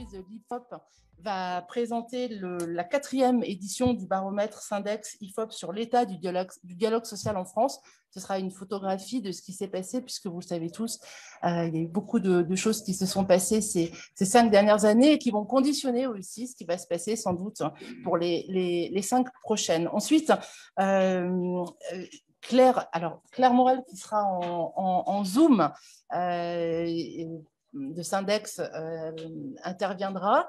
l'entreprise l'IFOP va présenter la 4e édition du baromètre Syndex IFOP sur l'état du dialogue social en France. Ce sera une photographie de ce qui s'est passé, puisque vous le savez tous, il y a eu beaucoup de choses qui se sont passées ces 5 dernières années et qui vont conditionner aussi ce qui va se passer sans doute pour les 5 prochaines. Ensuite, Claire Morel, qui sera en Zoom de Syndex, interviendra,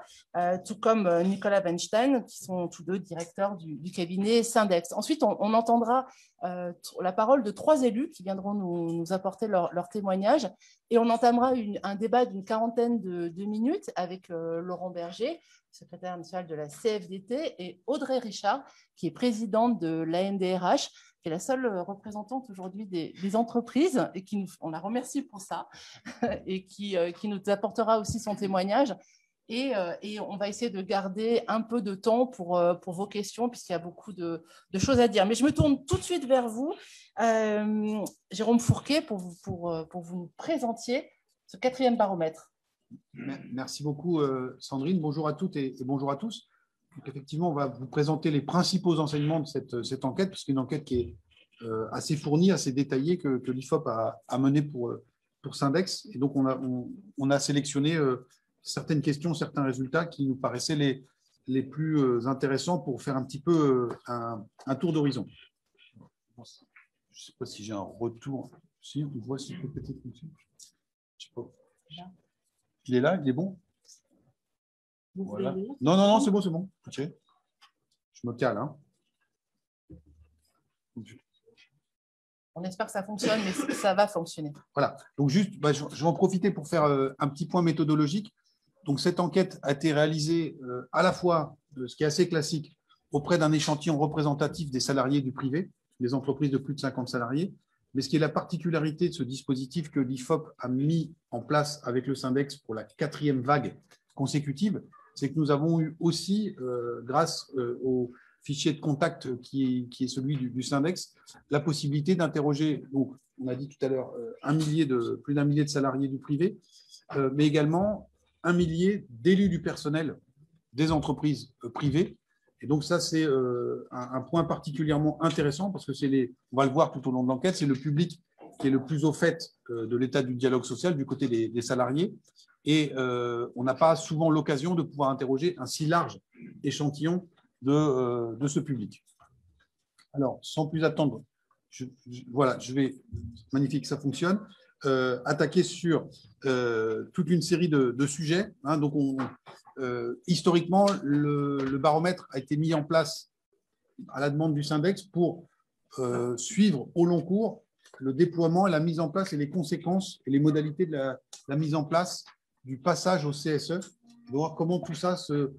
tout comme Nicolas Weinstein, qui sont tous deux directeurs du cabinet Syndex. Ensuite, on entendra la parole de 3 élus qui viendront nous apporter leur témoignage, et on entamera un débat d'une 40aine de minutes avec Laurent Berger, secrétaire national de la CFDT, et Audrey Richard, qui est présidente de l'ANDRH, qui est la seule représentante aujourd'hui des entreprises, et on la remercie pour ça, et qui nous apportera aussi son témoignage. Et on va essayer de garder un peu de temps pour vos questions, puisqu'il y a beaucoup de choses à dire. Mais je me tourne tout de suite vers vous, Jérôme Fourquet, pour vous nous présentiez ce 4e baromètre. Merci beaucoup, Sandrine. Bonjour à toutes et bonjour à tous. Donc, effectivement, on va vous présenter les principaux enseignements de cette enquête, parce qu'une enquête qui est assez fournie, assez détaillée, que l'IFOP a menée pour Syndex. Et donc, on a sélectionné certaines questions, certains résultats qui nous paraissaient les plus intéressants pour faire un petit peu un tour d'horizon. Je ne sais pas si j'ai un retour. Si, on voit si peut-être fonctionne. Je sais pas. Il est là, il est bon? Voilà. Non, c'est bon, c'est bon. Okay. Je me cale. Hein. On espère que ça fonctionne, mais ça va fonctionner. Voilà. Donc, juste, je vais en profiter pour faire un petit point méthodologique. Donc, cette enquête a été réalisée à la fois, ce qui est assez classique, auprès d'un échantillon représentatif des salariés du privé, des entreprises de plus de 50 salariés. Mais ce qui est la particularité de ce dispositif que l'IFOP a mis en place avec le Syndex pour la 4e vague consécutive, c'est que nous avons eu aussi, grâce au fichier de contact qui est celui du Syndex, la possibilité d'interroger, donc on a dit tout à l'heure, plus d'1 millier de salariés du privé, mais également 1 millier d'élus du personnel des entreprises privées. Et donc ça, c'est un point particulièrement intéressant, parce que on va le voir tout au long de l'enquête, c'est le public qui est le plus au fait de l'état du dialogue social du côté des salariés. Et on n'a pas souvent l'occasion de pouvoir interroger un si large échantillon de ce public. Alors, sans plus attendre, voilà, je vais, magnifique, ça fonctionne, attaquer sur toute une série de sujets. Hein, donc, historiquement, le baromètre a été mis en place à la demande du Syndex pour suivre au long cours le déploiement, la mise en place et les conséquences et les modalités de la mise en place du passage au CSE, de voir comment tout ça se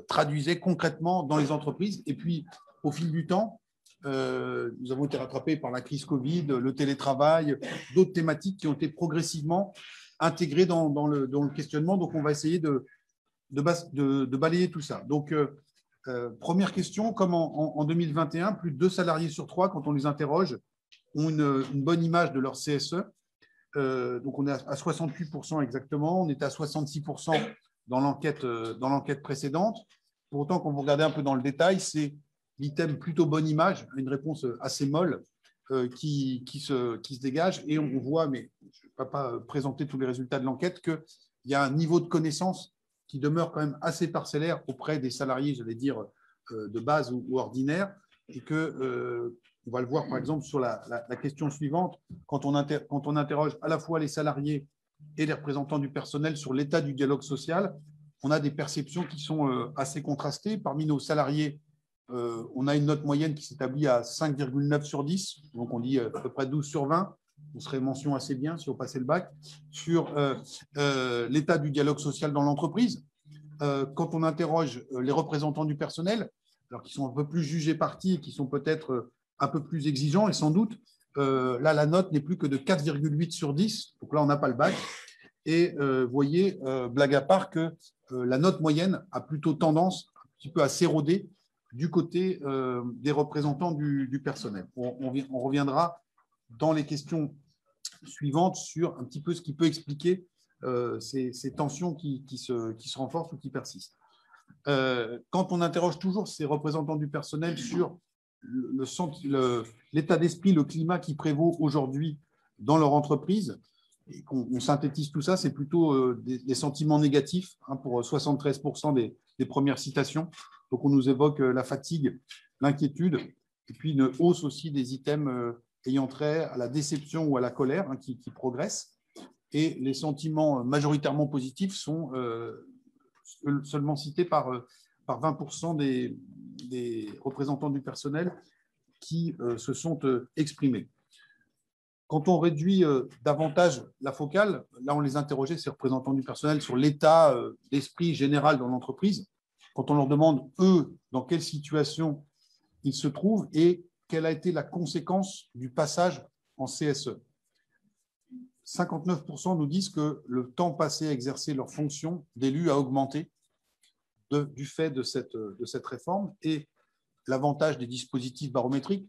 traduisait concrètement dans les entreprises. Et puis, au fil du temps, nous avons été rattrapés par la crise Covid, le télétravail, d'autres thématiques qui ont été progressivement intégrées dans le questionnement. Donc, on va essayer de balayer tout ça. Donc, première question, comme en 2021, plus de 2 salariés sur 3, quand on les interroge, ont une bonne image de leur CSE. Donc, on est à 68% exactement. On était à 66% dans l'enquête précédente. Pour autant, quand vous regardez un peu dans le détail, c'est l'item plutôt bonne image, une réponse assez molle qui se dégage. Et on voit, mais je ne vais pas présenter tous les résultats de l'enquête, qu'il y a un niveau de connaissance qui demeure quand même assez parcellaire auprès des salariés, j'allais dire, de base ou ordinaire, et que on va le voir par exemple sur la question suivante, quand on interroge à la fois les salariés et les représentants du personnel sur l'état du dialogue social, on a des perceptions qui sont assez contrastées. Parmi nos salariés, on a une note moyenne qui s'établit à 5,9 sur 10, donc on dit à peu près 12 sur 20, on serait mention assez bien si on passait le bac, sur l'état du dialogue social dans l'entreprise. Quand on interroge les représentants du personnel, alors qui sont un peu plus jugés partis et qui sont peut-être un peu plus exigeants, et sans doute, là, la note n'est plus que de 4,8 sur 10, donc là, on n'a pas le bac. Et vous voyez, blague à part, que la note moyenne a plutôt tendance un petit peu à s'éroder du côté des représentants du personnel. On reviendra dans les questions suivantes sur un petit peu ce qui peut expliquer ces tensions qui se renforcent ou qui persistent. Quand on interroge toujours ces représentants du personnel sur l'état d'esprit, le climat qui prévaut aujourd'hui dans leur entreprise, et qu'on synthétise tout ça, c'est plutôt des sentiments négatifs, hein, pour 73% des premières citations. Donc, on nous évoque la fatigue, l'inquiétude, et puis une hausse aussi des items ayant trait à la déception ou à la colère, hein, qui progressent. Et les sentiments majoritairement positifs sont seulement cités par 20% des représentants du personnel qui se sont exprimés. Quand on réduit davantage la focale, là on les interrogeait, ces représentants du personnel, sur l'état d'esprit général dans l'entreprise, quand on leur demande, eux, dans quelle situation ils se trouvent et quelle a été la conséquence du passage en CSE. 59% nous disent que le temps passé à exercer leur fonction d'élu a augmenté du fait de cette réforme, et l'avantage des dispositifs barométriques.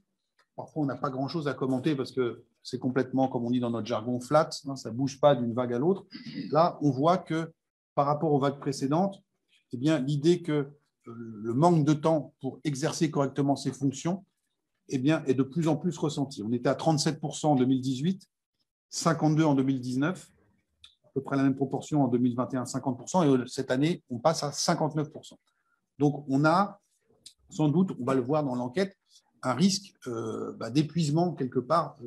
Parfois, on n'a pas grand-chose à commenter parce que c'est complètement, comme on dit dans notre jargon, flat, hein, ça ne bouge pas d'une vague à l'autre. Là, on voit que par rapport aux vagues précédentes, eh bien, l'idée que le manque de temps pour exercer correctement ses fonctions, eh bien, est de plus en plus ressenti. On était à 37% en 2018, 52% en 2019, à peu près la même proportion en 2021, 50%, et cette année, on passe à 59%. Donc, on a sans doute, on va le voir dans l'enquête, un risque d'épuisement quelque part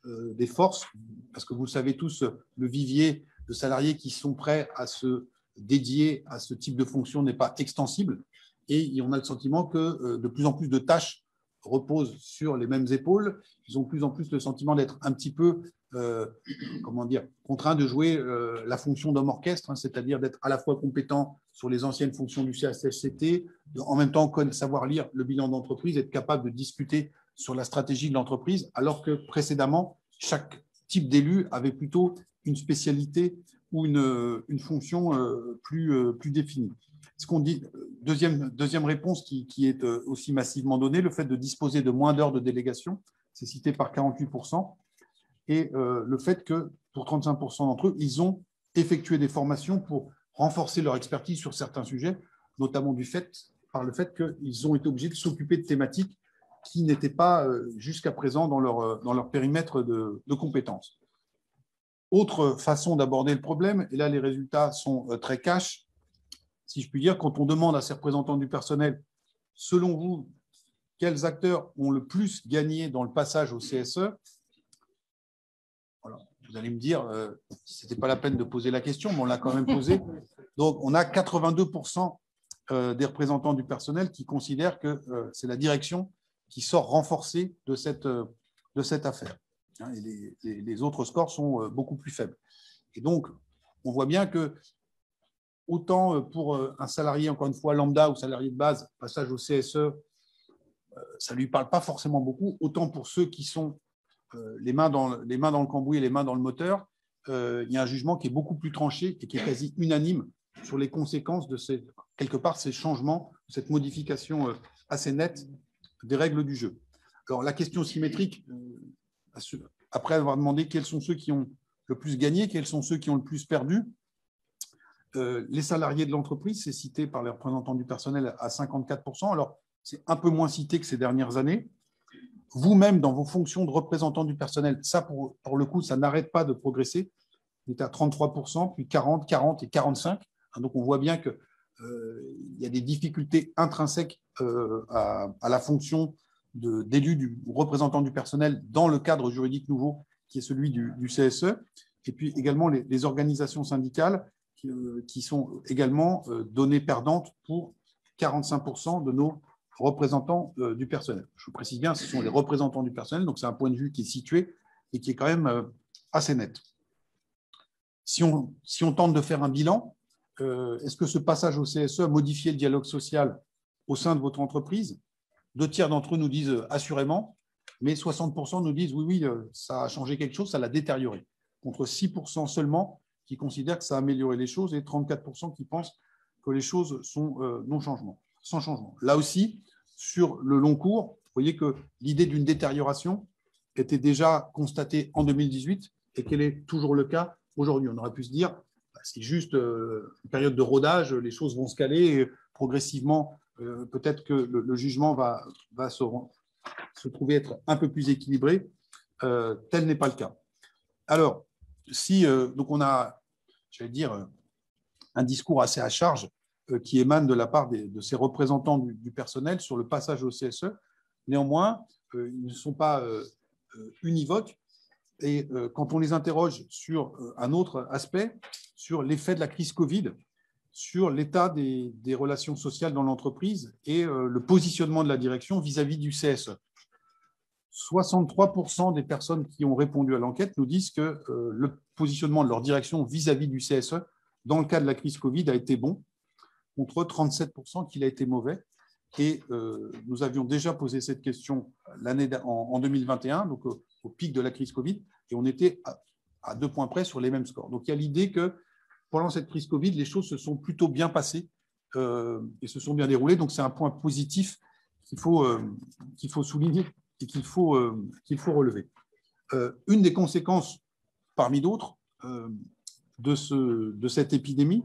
des forces, parce que vous le savez tous, le vivier de salariés qui sont prêts à se dédier à ce type de fonction n'est pas extensible, et on a le sentiment que de plus en plus de tâches reposent sur les mêmes épaules. Ils ont de plus en plus le sentiment d'être un petit peu contraints de jouer la fonction d'homme orchestre, hein, c'est-à-dire d'être à la fois compétent sur les anciennes fonctions du CHSCT, en même temps savoir lire le bilan d'entreprise, être capable de discuter sur la stratégie de l'entreprise, alors que précédemment, chaque type d'élu avait plutôt une spécialité ou une fonction plus définie. Ce qu'on dit, deuxième réponse qui est aussi massivement donnée, le fait de disposer de moins d'heures de délégation, c'est cité par 48%, et le fait que pour 35% d'entre eux, ils ont effectué des formations pour renforcer leur expertise sur certains sujets, notamment par le fait qu'ils ont été obligés de s'occuper de thématiques qui n'étaient pas jusqu'à présent dans leur périmètre de compétences. Autre façon d'aborder le problème, et là les résultats sont très cash, si je puis dire, quand on demande à ces représentants du personnel, selon vous, quels acteurs ont le plus gagné dans le passage au CSE? Voilà. Vous allez me dire, ce n'était pas la peine de poser la question, mais on l'a quand même posée. Donc, on a 82% des représentants du personnel qui considèrent que c'est la direction qui sort renforcée de cette affaire. Et les autres scores sont beaucoup plus faibles. Et donc, on voit bien que autant pour un salarié, encore une fois, lambda ou salarié de base, passage au CSE, ça ne lui parle pas forcément beaucoup, autant pour ceux qui sont les mains dans le cambouis et les mains dans le moteur, il y a un jugement qui est beaucoup plus tranché et qui est quasi unanime sur les conséquences de quelque part ces changements, cette modification assez nette des règles du jeu. Alors la question symétrique, après avoir demandé quels sont ceux qui ont le plus gagné, quels sont ceux qui ont le plus perdu, les salariés de l'entreprise, c'est cité par les représentants du personnel à 54%, alors c'est un peu moins cité que ces dernières années. Vous-même, dans vos fonctions de représentant du personnel, ça, pour le coup, ça n'arrête pas de progresser. On est à 33%, puis 40, 40 et 45. Donc, on voit bien qu'il y a des difficultés intrinsèques à la fonction d'élu du représentant du personnel dans le cadre juridique nouveau qui est celui du CSE. Et puis également les organisations syndicales qui sont également données perdantes pour 45% de nos représentants du personnel. Je vous précise bien, ce sont les représentants du personnel, donc c'est un point de vue qui est situé et qui est quand même assez net. Si on tente de faire un bilan, est-ce que ce passage au CSE a modifié le dialogue social au sein de votre entreprise? 2 tiers d'entre eux nous disent assurément, mais 60% nous disent oui, ça a changé quelque chose, ça l'a détérioré, contre 6% seulement qui considèrent que ça a amélioré les choses et 34% qui pensent que les choses sont sans changement. Là aussi, sur le long cours, vous voyez que l'idée d'une détérioration était déjà constatée en 2018 et qu'elle est toujours le cas aujourd'hui. On aurait pu se dire, c'est juste une période de rodage, les choses vont se caler et progressivement, peut-être que le jugement va se trouver être un peu plus équilibré. Tel n'est pas le cas. Alors, si donc on a, j'allais dire, un discours assez à charge qui émane de la part de ces représentants du personnel sur le passage au CSE, néanmoins, ils ne sont pas univoques. Et quand on les interroge sur un autre aspect, sur l'effet de la crise Covid, sur l'état des relations sociales dans l'entreprise et le positionnement de la direction vis-à-vis du CSE. 63% des personnes qui ont répondu à l'enquête nous disent que le positionnement de leur direction vis-à-vis du CSE, dans le cas de la crise Covid, a été bon, contre 37% qu'il a été mauvais. Et nous avions déjà posé cette question en 2021, donc au pic de la crise Covid, et on était à 2 points près sur les mêmes scores. Donc il y a l'idée que pendant cette crise Covid, les choses se sont plutôt bien passées et se sont bien déroulées. Donc c'est un point positif qu'il faut souligner et qu'il faut relever. Une des conséquences, parmi d'autres, de cette épidémie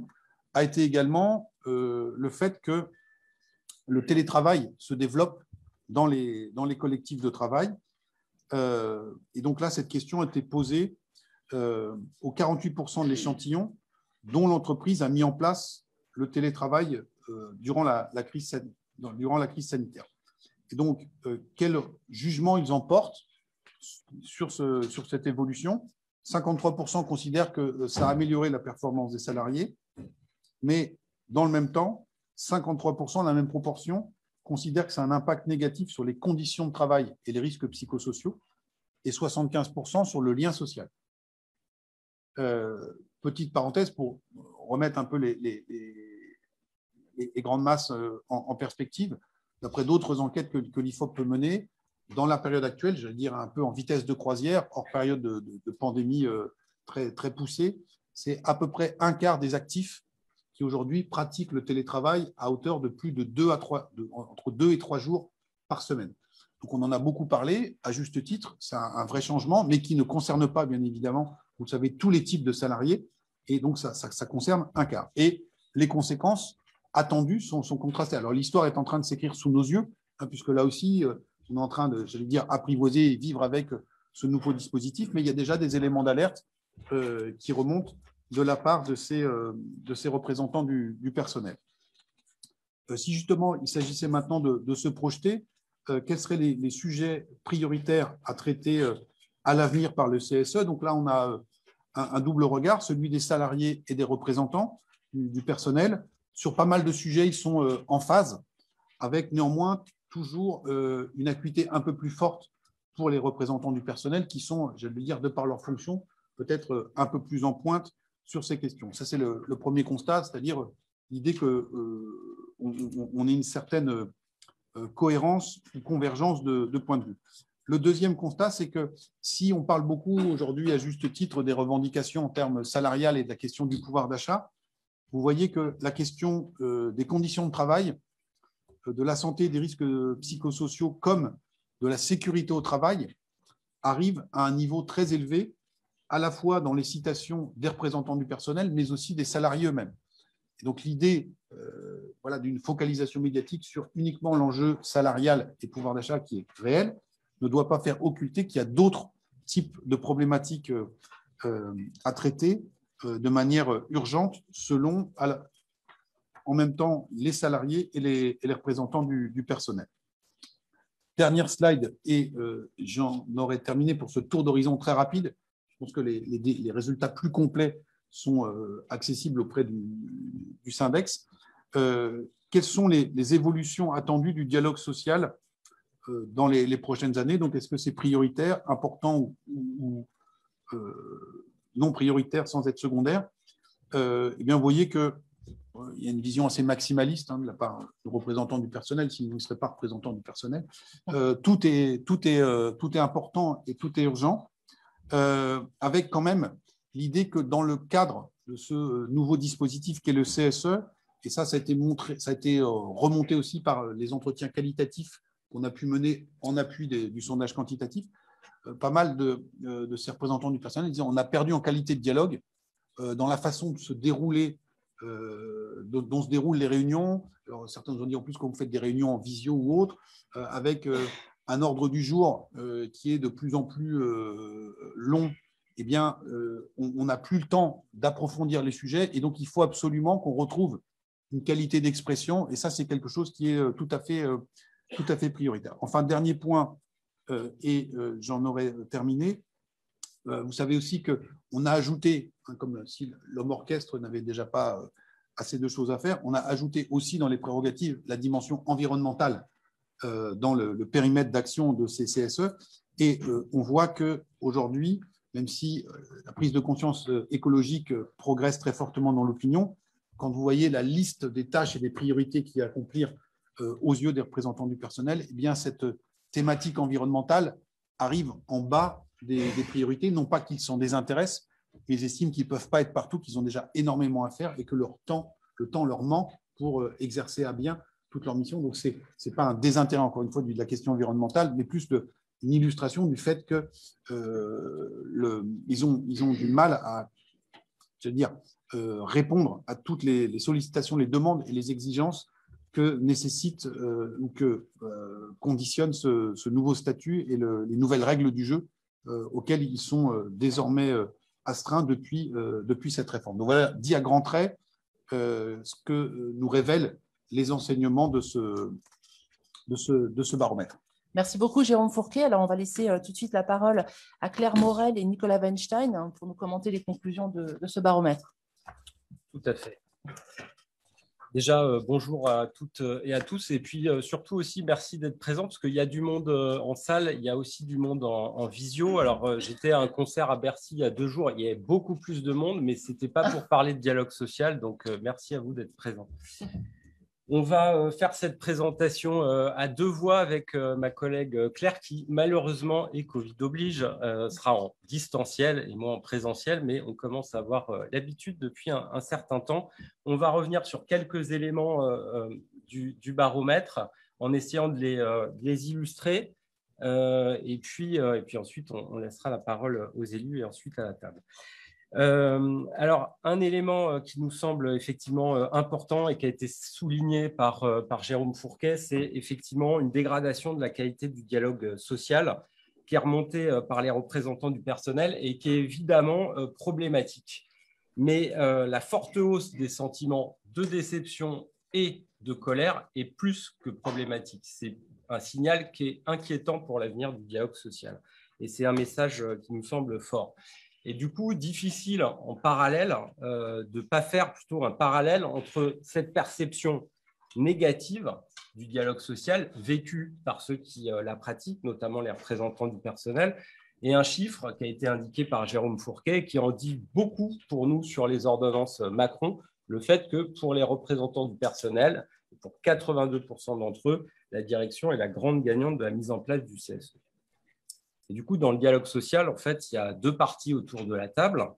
a été également le fait que le télétravail se développe dans les collectifs de travail. Et donc là, cette question a été posée aux 48% de l'échantillon dont l'entreprise a mis en place le télétravail durant la crise sanitaire. Et donc, quel jugement ils en portent sur cette évolution? 53% considèrent que ça a amélioré la performance des salariés, mais dans le même temps, 53%, la même proportion, considèrent que ça a un impact négatif sur les conditions de travail et les risques psychosociaux, et 75% sur le lien social. Petite parenthèse pour remettre un peu les grandes masses en perspective. D'après d'autres enquêtes que l'IFOP peut mener, dans la période actuelle, j'allais dire un peu en vitesse de croisière, hors période de pandémie très, très poussée, c'est à peu près un quart des actifs qui aujourd'hui pratiquent le télétravail à hauteur de plus de entre 2 et 3 jours par semaine. Donc on en a beaucoup parlé, à juste titre, c'est un vrai changement, mais qui ne concerne pas, bien évidemment, vous le savez, tous les types de salariés, et donc ça concerne un quart. Et les conséquences attendues sont contrastées. Alors l'histoire est en train de s'écrire sous nos yeux, puisque là aussi, on est en train de, j'allais dire, apprivoiser et vivre avec ce nouveau dispositif, mais il y a déjà des éléments d'alerte qui remontent de la part de ces représentants du personnel. Si justement il s'agissait maintenant de se projeter, quels seraient les sujets prioritaires à traiter à l'avenir par le CSE? Donc là, on a un double regard, celui des salariés et des représentants du personnel. Sur pas mal de sujets, ils sont en phase, avec néanmoins toujours une acuité un peu plus forte pour les représentants du personnel qui sont, j'allais dire, de par leur fonction, peut-être un peu plus en pointe sur ces questions. Ça, c'est le premier constat, c'est-à-dire l'idée qu'on ait une certaine cohérence ou convergence de points de vue. Le deuxième constat, c'est que si on parle beaucoup aujourd'hui, à juste titre, des revendications en termes salariales et de la question du pouvoir d'achat, vous voyez que la question des conditions de travail, de la santé, des risques psychosociaux comme de la sécurité au travail arrive à un niveau très élevé, à la fois dans les citations des représentants du personnel, mais aussi des salariés eux-mêmes. Et donc l'idée d'une focalisation médiatique sur uniquement l'enjeu salarial et pouvoir d'achat qui est réel ne doit pas faire occulter qu'il y a d'autres types de problématiques à traiter de manière urgente selon en même temps les salariés et les représentants du personnel. Dernière slide, et j'en aurais terminé pour ce tour d'horizon très rapide. Je pense que les résultats plus complets sont accessibles auprès du Syndex. Quelles sont les évolutions attendues du dialogue social dans les prochaines années? Donc, est-ce que c'est prioritaire, important ou non prioritaire sans être secondaire? Eh bien, vous voyez qu'il y a une vision assez maximaliste de la part du représentant du personnel, s'il ne serait pas représentant du personnel. Tout est important et tout est urgent, avec quand même l'idée que dans le cadre de ce nouveau dispositif qu'est le CSE, et ça a été remonté aussi par les entretiens qualitatifs qu'on a pu mener en appui du sondage quantitatif, pas mal de ces représentants du personnel disaient on a perdu en qualité de dialogue dans la façon de se dérouler, dont se déroulent les réunions. Alors, certains nous ont dit en plus que vous faites des réunions en visio ou autre, avec un ordre du jour qui est de plus en plus long. Eh bien, on n'a plus le temps d'approfondir les sujets et donc il faut absolument qu'on retrouve une qualité d'expression et ça, c'est quelque chose qui est tout à fait prioritaire. Enfin, dernier point, et j'en aurai terminé, vous savez aussi qu'on a ajouté, comme si l'homme orchestre n'avait déjà pas assez de choses à faire, on a ajouté aussi dans les prérogatives la dimension environnementale dans le périmètre d'action de ces CSE. Et on voit qu'aujourd'hui, même si la prise de conscience écologique progresse très fortement dans l'opinion, quand vous voyez la liste des tâches et des priorités qu'il y a à accomplir aux yeux des représentants du personnel, eh bien, cette thématique environnementale arrive en bas des priorités, non pas qu'ils s'en désintéressent, mais ils estiment qu'ils ne peuvent pas être partout, qu'ils ont déjà énormément à faire et que le temps leur manque pour exercer à bien toute leur mission. Donc, ce n'est pas un désintérêt, encore une fois, de la question environnementale, mais plus une illustration du fait qu'ils ont du mal à, je veux dire, répondre à toutes les sollicitations, les demandes et les exigences que nécessite ou que conditionne ce nouveau statut et les nouvelles règles du jeu auxquelles ils sont désormais astreints depuis cette réforme. Donc voilà, dit à grands traits, ce que nous révèlent les enseignements de ce baromètre. Merci beaucoup, Jérôme Fourquet. Alors, on va laisser tout de suite la parole à Claire Morel et Nicolas Weinstein pour nous commenter les conclusions de ce baromètre. Tout à fait. Déjà, bonjour à toutes et à tous. Et puis, surtout aussi, merci d'être présent parce qu'il y a du monde en salle, il y a aussi du monde en visio. Alors, j'étais à un concert à Bercy il y a 2 jours. Il y avait beaucoup plus de monde, mais ce n'était pas pour parler de dialogue social. Donc, merci à vous d'être présents. On va faire cette présentation à 2 voix avec ma collègue Claire qui, malheureusement, et Covid oblige, sera en distanciel et moi en présentiel, mais on commence à avoir l'habitude depuis un certain temps. On va revenir sur quelques éléments du baromètre en essayant de les illustrer. Et puis ensuite, on laissera la parole aux élus et ensuite à la table. Alors, un élément qui nous semble effectivement important et qui a été souligné par Jérôme Fourquet, c'est effectivement une dégradation de la qualité du dialogue social qui est remontée par les représentants du personnel et qui est évidemment problématique. Mais la forte hausse des sentiments de déception et de colère est plus que problématique. C'est un signal qui est inquiétant pour l'avenir du dialogue social. Et c'est un message qui nous semble fort. Et du coup, difficile en parallèle de ne pas faire plutôt un parallèle entre cette perception négative du dialogue social vécue par ceux qui la pratiquent, notamment les représentants du personnel, et un chiffre qui a été indiqué par Jérôme Fourquet qui en dit beaucoup pour nous sur les ordonnances Macron, le fait que pour les représentants du personnel, pour 82% d'entre eux, la direction est la grande gagnante de la mise en place du CSE. Et du coup, dans le dialogue social, en fait, il y a 2 parties autour de la table.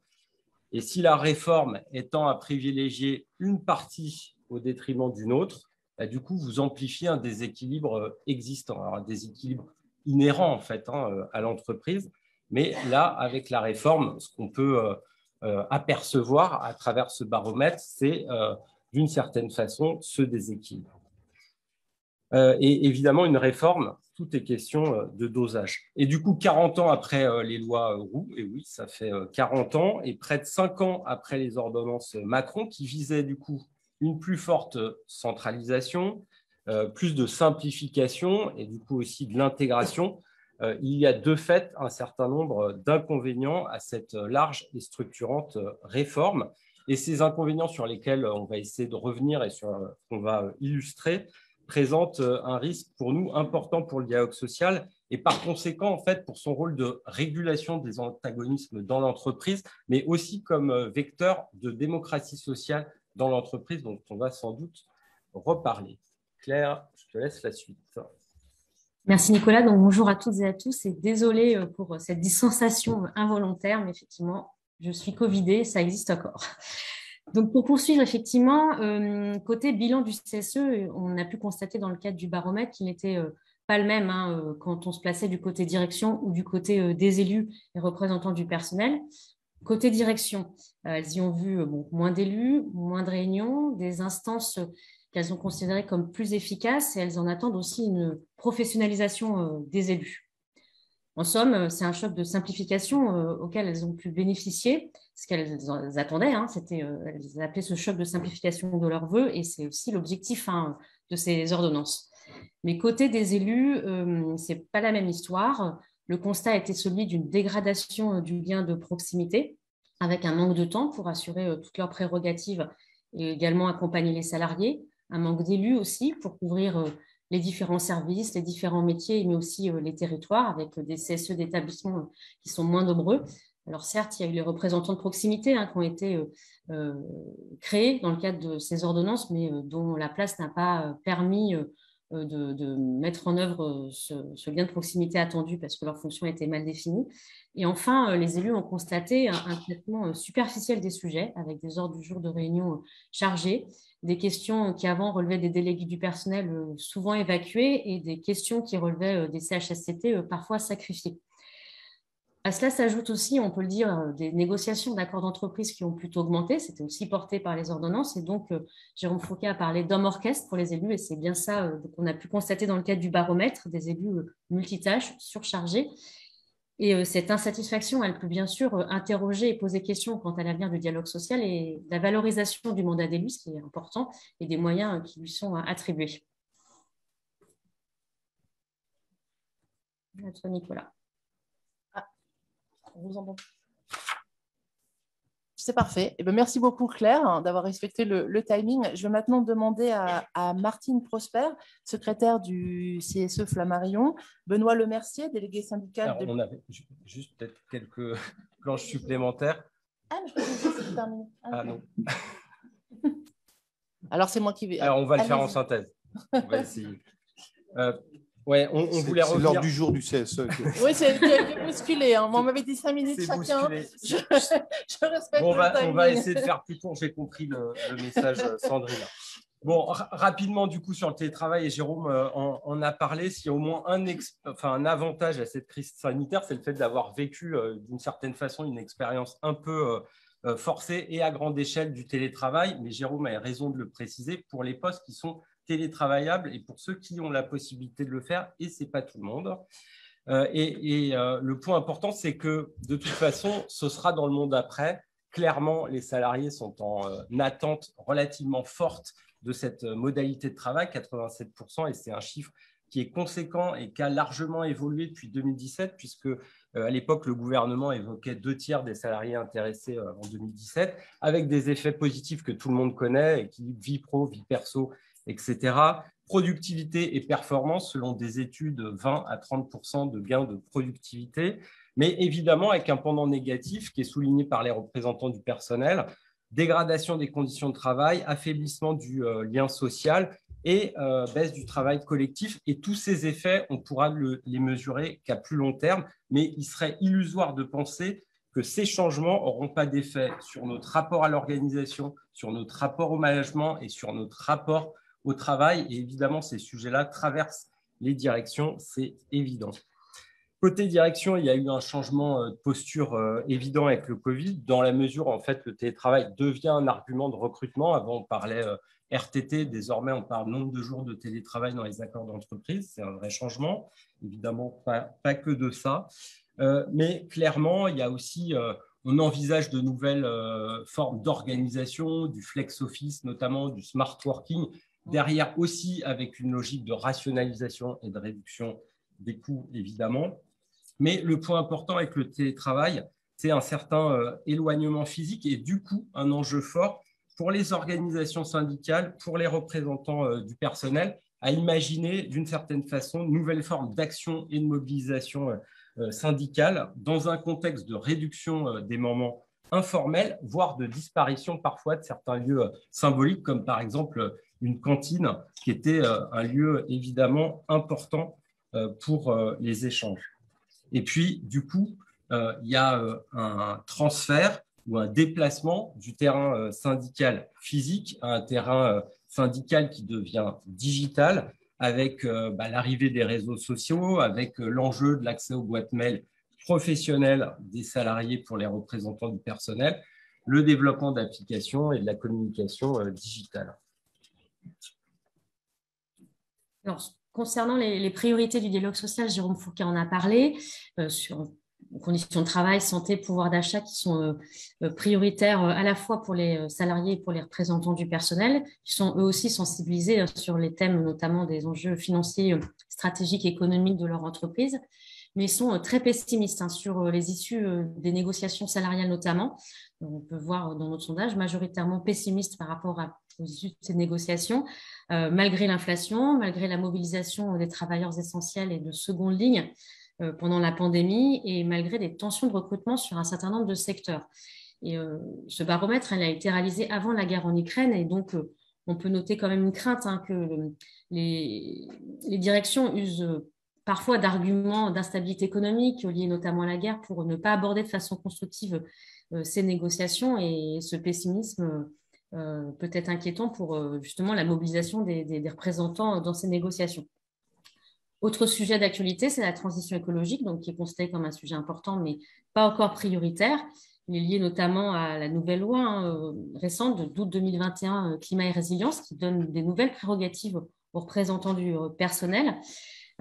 Et si la réforme étend à privilégier une partie au détriment d'une autre, bah, du coup, vous amplifiez un déséquilibre existant. Alors, un déséquilibre inhérent, en fait, à l'entreprise. Mais là, avec la réforme, ce qu'on peut apercevoir à travers ce baromètre, c'est d'une certaine façon ce déséquilibre. Et évidemment, une réforme, tout est question de dosage. Et du coup, 40 ans après les lois Roux, et oui, ça fait 40 ans, et près de 5 ans après les ordonnances Macron, qui visaient du coup une plus forte centralisation, plus de simplification, et du coup aussi de l'intégration, il y a de fait un certain nombre d'inconvénients à cette large et structurante réforme. Et ces inconvénients sur lesquels on va essayer de revenir et sur qu'on va illustrer, présente un risque pour nous important pour le dialogue social et par conséquent, en fait, pour son rôle de régulation des antagonismes dans l'entreprise, mais aussi comme vecteur de démocratie sociale dans l'entreprise, dont on va sans doute reparler. Claire, je te laisse la suite. Merci Nicolas. Donc, bonjour à toutes et à tous et désolée pour cette distanciation involontaire, mais effectivement, je suis Covidée, ça existe encore. Donc, pour poursuivre, effectivement, côté bilan du CSE, on a pu constater dans le cadre du baromètre qu'il n'était pas le même quand on se plaçait du côté direction ou du côté des élus et représentants du personnel. Côté direction, elles y ont vu moins d'élus, moins de réunions, des instances qu'elles ont considérées comme plus efficaces et elles en attendent aussi une professionnalisation des élus. En somme, c'est un choc de simplification auquel elles ont pu bénéficier. Ce qu'elles attendaient, elles appelaient ce choc de simplification de leur vœu et c'est aussi l'objectif de ces ordonnances. Mais côté des élus, ce n'est pas la même histoire. Le constat était celui d'une dégradation du lien de proximité avec un manque de temps pour assurer toutes leurs prérogatives et également accompagner les salariés, un manque d'élus aussi pour couvrir les différents services, les différents métiers, mais aussi les territoires avec des CSE d'établissements qui sont moins nombreux. Alors certes, il y a eu les représentants de proximité qui ont été créés dans le cadre de ces ordonnances, mais dont la place n'a pas permis de mettre en œuvre ce lien de proximité attendu parce que leur fonction était mal définie. Et enfin, les élus ont constaté un traitement superficiel des sujets avec des ordres du jour de réunion chargés, des questions qui avant relevaient des délégués du personnel souvent évacués et des questions qui relevaient des CHSCT parfois sacrifiés. À cela s'ajoute aussi, on peut le dire, des négociations d'accords d'entreprise qui ont plutôt augmenté. C'était aussi porté par les ordonnances. Et donc, Jérôme Fouquet a parlé d'homme orchestre pour les élus. Et c'est bien ça qu'on a pu constater dans le cadre du baromètre, des élus multitâches, surchargés. Et cette insatisfaction, elle peut bien sûr interroger et poser question quant à l'avenir du dialogue social et la valorisation du mandat d'élu, ce qui est important, et des moyens qui lui sont attribués. À toi, Nicolas. C'est parfait. Eh bien, merci beaucoup, Claire, d'avoir respecté le timing. Je vais maintenant demander à Martine Prosper, secrétaire du CSE Flammarion, Benoît Lemercier, délégué syndical. Alors, on avait juste peut-être quelques planches supplémentaires. Ah, mais je pensais que c'était terminé. Ah non. Alors, c'est moi qui vais. Alors, on va le faire en synthèse. On va essayer. Ouais, on voulait revenir. C'est l'ordre du jour du CSE. Oui, c'est bousculé. Hein. On m'avait dit 5 minutes chacun. Je respecte bon, le timing. On va essayer de faire plus court. J'ai compris le message, Sandrine. Bon, rapidement, du coup, sur le télétravail, et Jérôme en a parlé, s'il y a au moins un avantage à cette crise sanitaire, c'est le fait d'avoir vécu d'une certaine façon une expérience un peu forcée et à grande échelle du télétravail. Mais Jérôme a raison de le préciser, pour les postes qui sont télétravaillables et pour ceux qui ont la possibilité de le faire, et ce n'est pas tout le monde. Le point important, c'est que de toute façon, ce sera dans le monde après. Clairement, les salariés sont en attente relativement forte de cette modalité de travail, 87%, et c'est un chiffre qui est conséquent et qui a largement évolué depuis 2017, puisque à l'époque, le gouvernement évoquait 2/3 des salariés intéressés en 2017, avec des effets positifs que tout le monde connaît, équilibre vie pro, vie perso, etc. Productivité et performance, selon des études, 20 à 30% de gains de productivité, mais évidemment avec un pendant négatif qui est souligné par les représentants du personnel, dégradation des conditions de travail, affaiblissement du lien social et baisse du travail collectif. Et tous ces effets, on pourra les mesurer qu'à plus long terme, mais il serait illusoire de penser que ces changements n'auront pas d'effet sur notre rapport à l'organisation, sur notre rapport au management et sur notre rapport au travail. Et évidemment, ces sujets-là traversent les directions, c'est évident. Côté direction, il y a eu un changement de posture évident avec le Covid, dans la mesure où en fait, le télétravail devient un argument de recrutement. Avant, on parlait RTT, désormais, on parle nombre de jours de télétravail dans les accords d'entreprise. C'est un vrai changement. Évidemment, pas que de ça. Mais clairement, il y a aussi… on envisage de nouvelles formes d'organisation, du flex office, notamment du smart working, derrière aussi avec une logique de rationalisation et de réduction des coûts, évidemment. Mais le point important avec le télétravail, c'est un certain éloignement physique et du coup, un enjeu fort pour les organisations syndicales, pour les représentants du personnel, à imaginer d'une certaine façon une nouvelle forme d'action et de mobilisation syndicale dans un contexte de réduction des moments informels, voire de disparition parfois de certains lieux symboliques, comme par exemple une cantine, qui était un lieu évidemment important pour les échanges. Et puis, du coup, il y a un transfert ou un déplacement du terrain syndical physique à un terrain syndical qui devient digital, avec l'arrivée des réseaux sociaux, avec l'enjeu de l'accès aux boîtes mail professionnelle des salariés pour les représentants du personnel, le développement d'applications et de la communication digitale. Alors, concernant les priorités du dialogue social, Jérôme Fourquet en a parlé, sur conditions de travail, santé, pouvoir d'achat qui sont prioritaires à la fois pour les salariés et pour les représentants du personnel, qui sont eux aussi sensibilisés sur les thèmes notamment des enjeux financiers, stratégiques et économiques de leur entreprise, mais ils sont très pessimistes sur les issues des négociations salariales notamment. On peut voir dans notre sondage majoritairement pessimistes par rapport aux issues de ces négociations, malgré l'inflation, malgré la mobilisation des travailleurs essentiels et de seconde ligne pendant la pandémie et malgré des tensions de recrutement sur un certain nombre de secteurs. Et ce baromètre, elle a été réalisé avant la guerre en Ukraine et donc on peut noter quand même une crainte que les directions usent parfois d'arguments d'instabilité économique liés notamment à la guerre pour ne pas aborder de façon constructive ces négociations, et ce pessimisme peut être inquiétant pour justement la mobilisation des représentants dans ces négociations. Autre sujet d'actualité, c'est la transition écologique, donc qui est considérée comme un sujet important, mais pas encore prioritaire. Il est lié notamment à la nouvelle loi récente d'août 2021, Climat et Résilience, qui donne des nouvelles prérogatives aux représentants du personnel.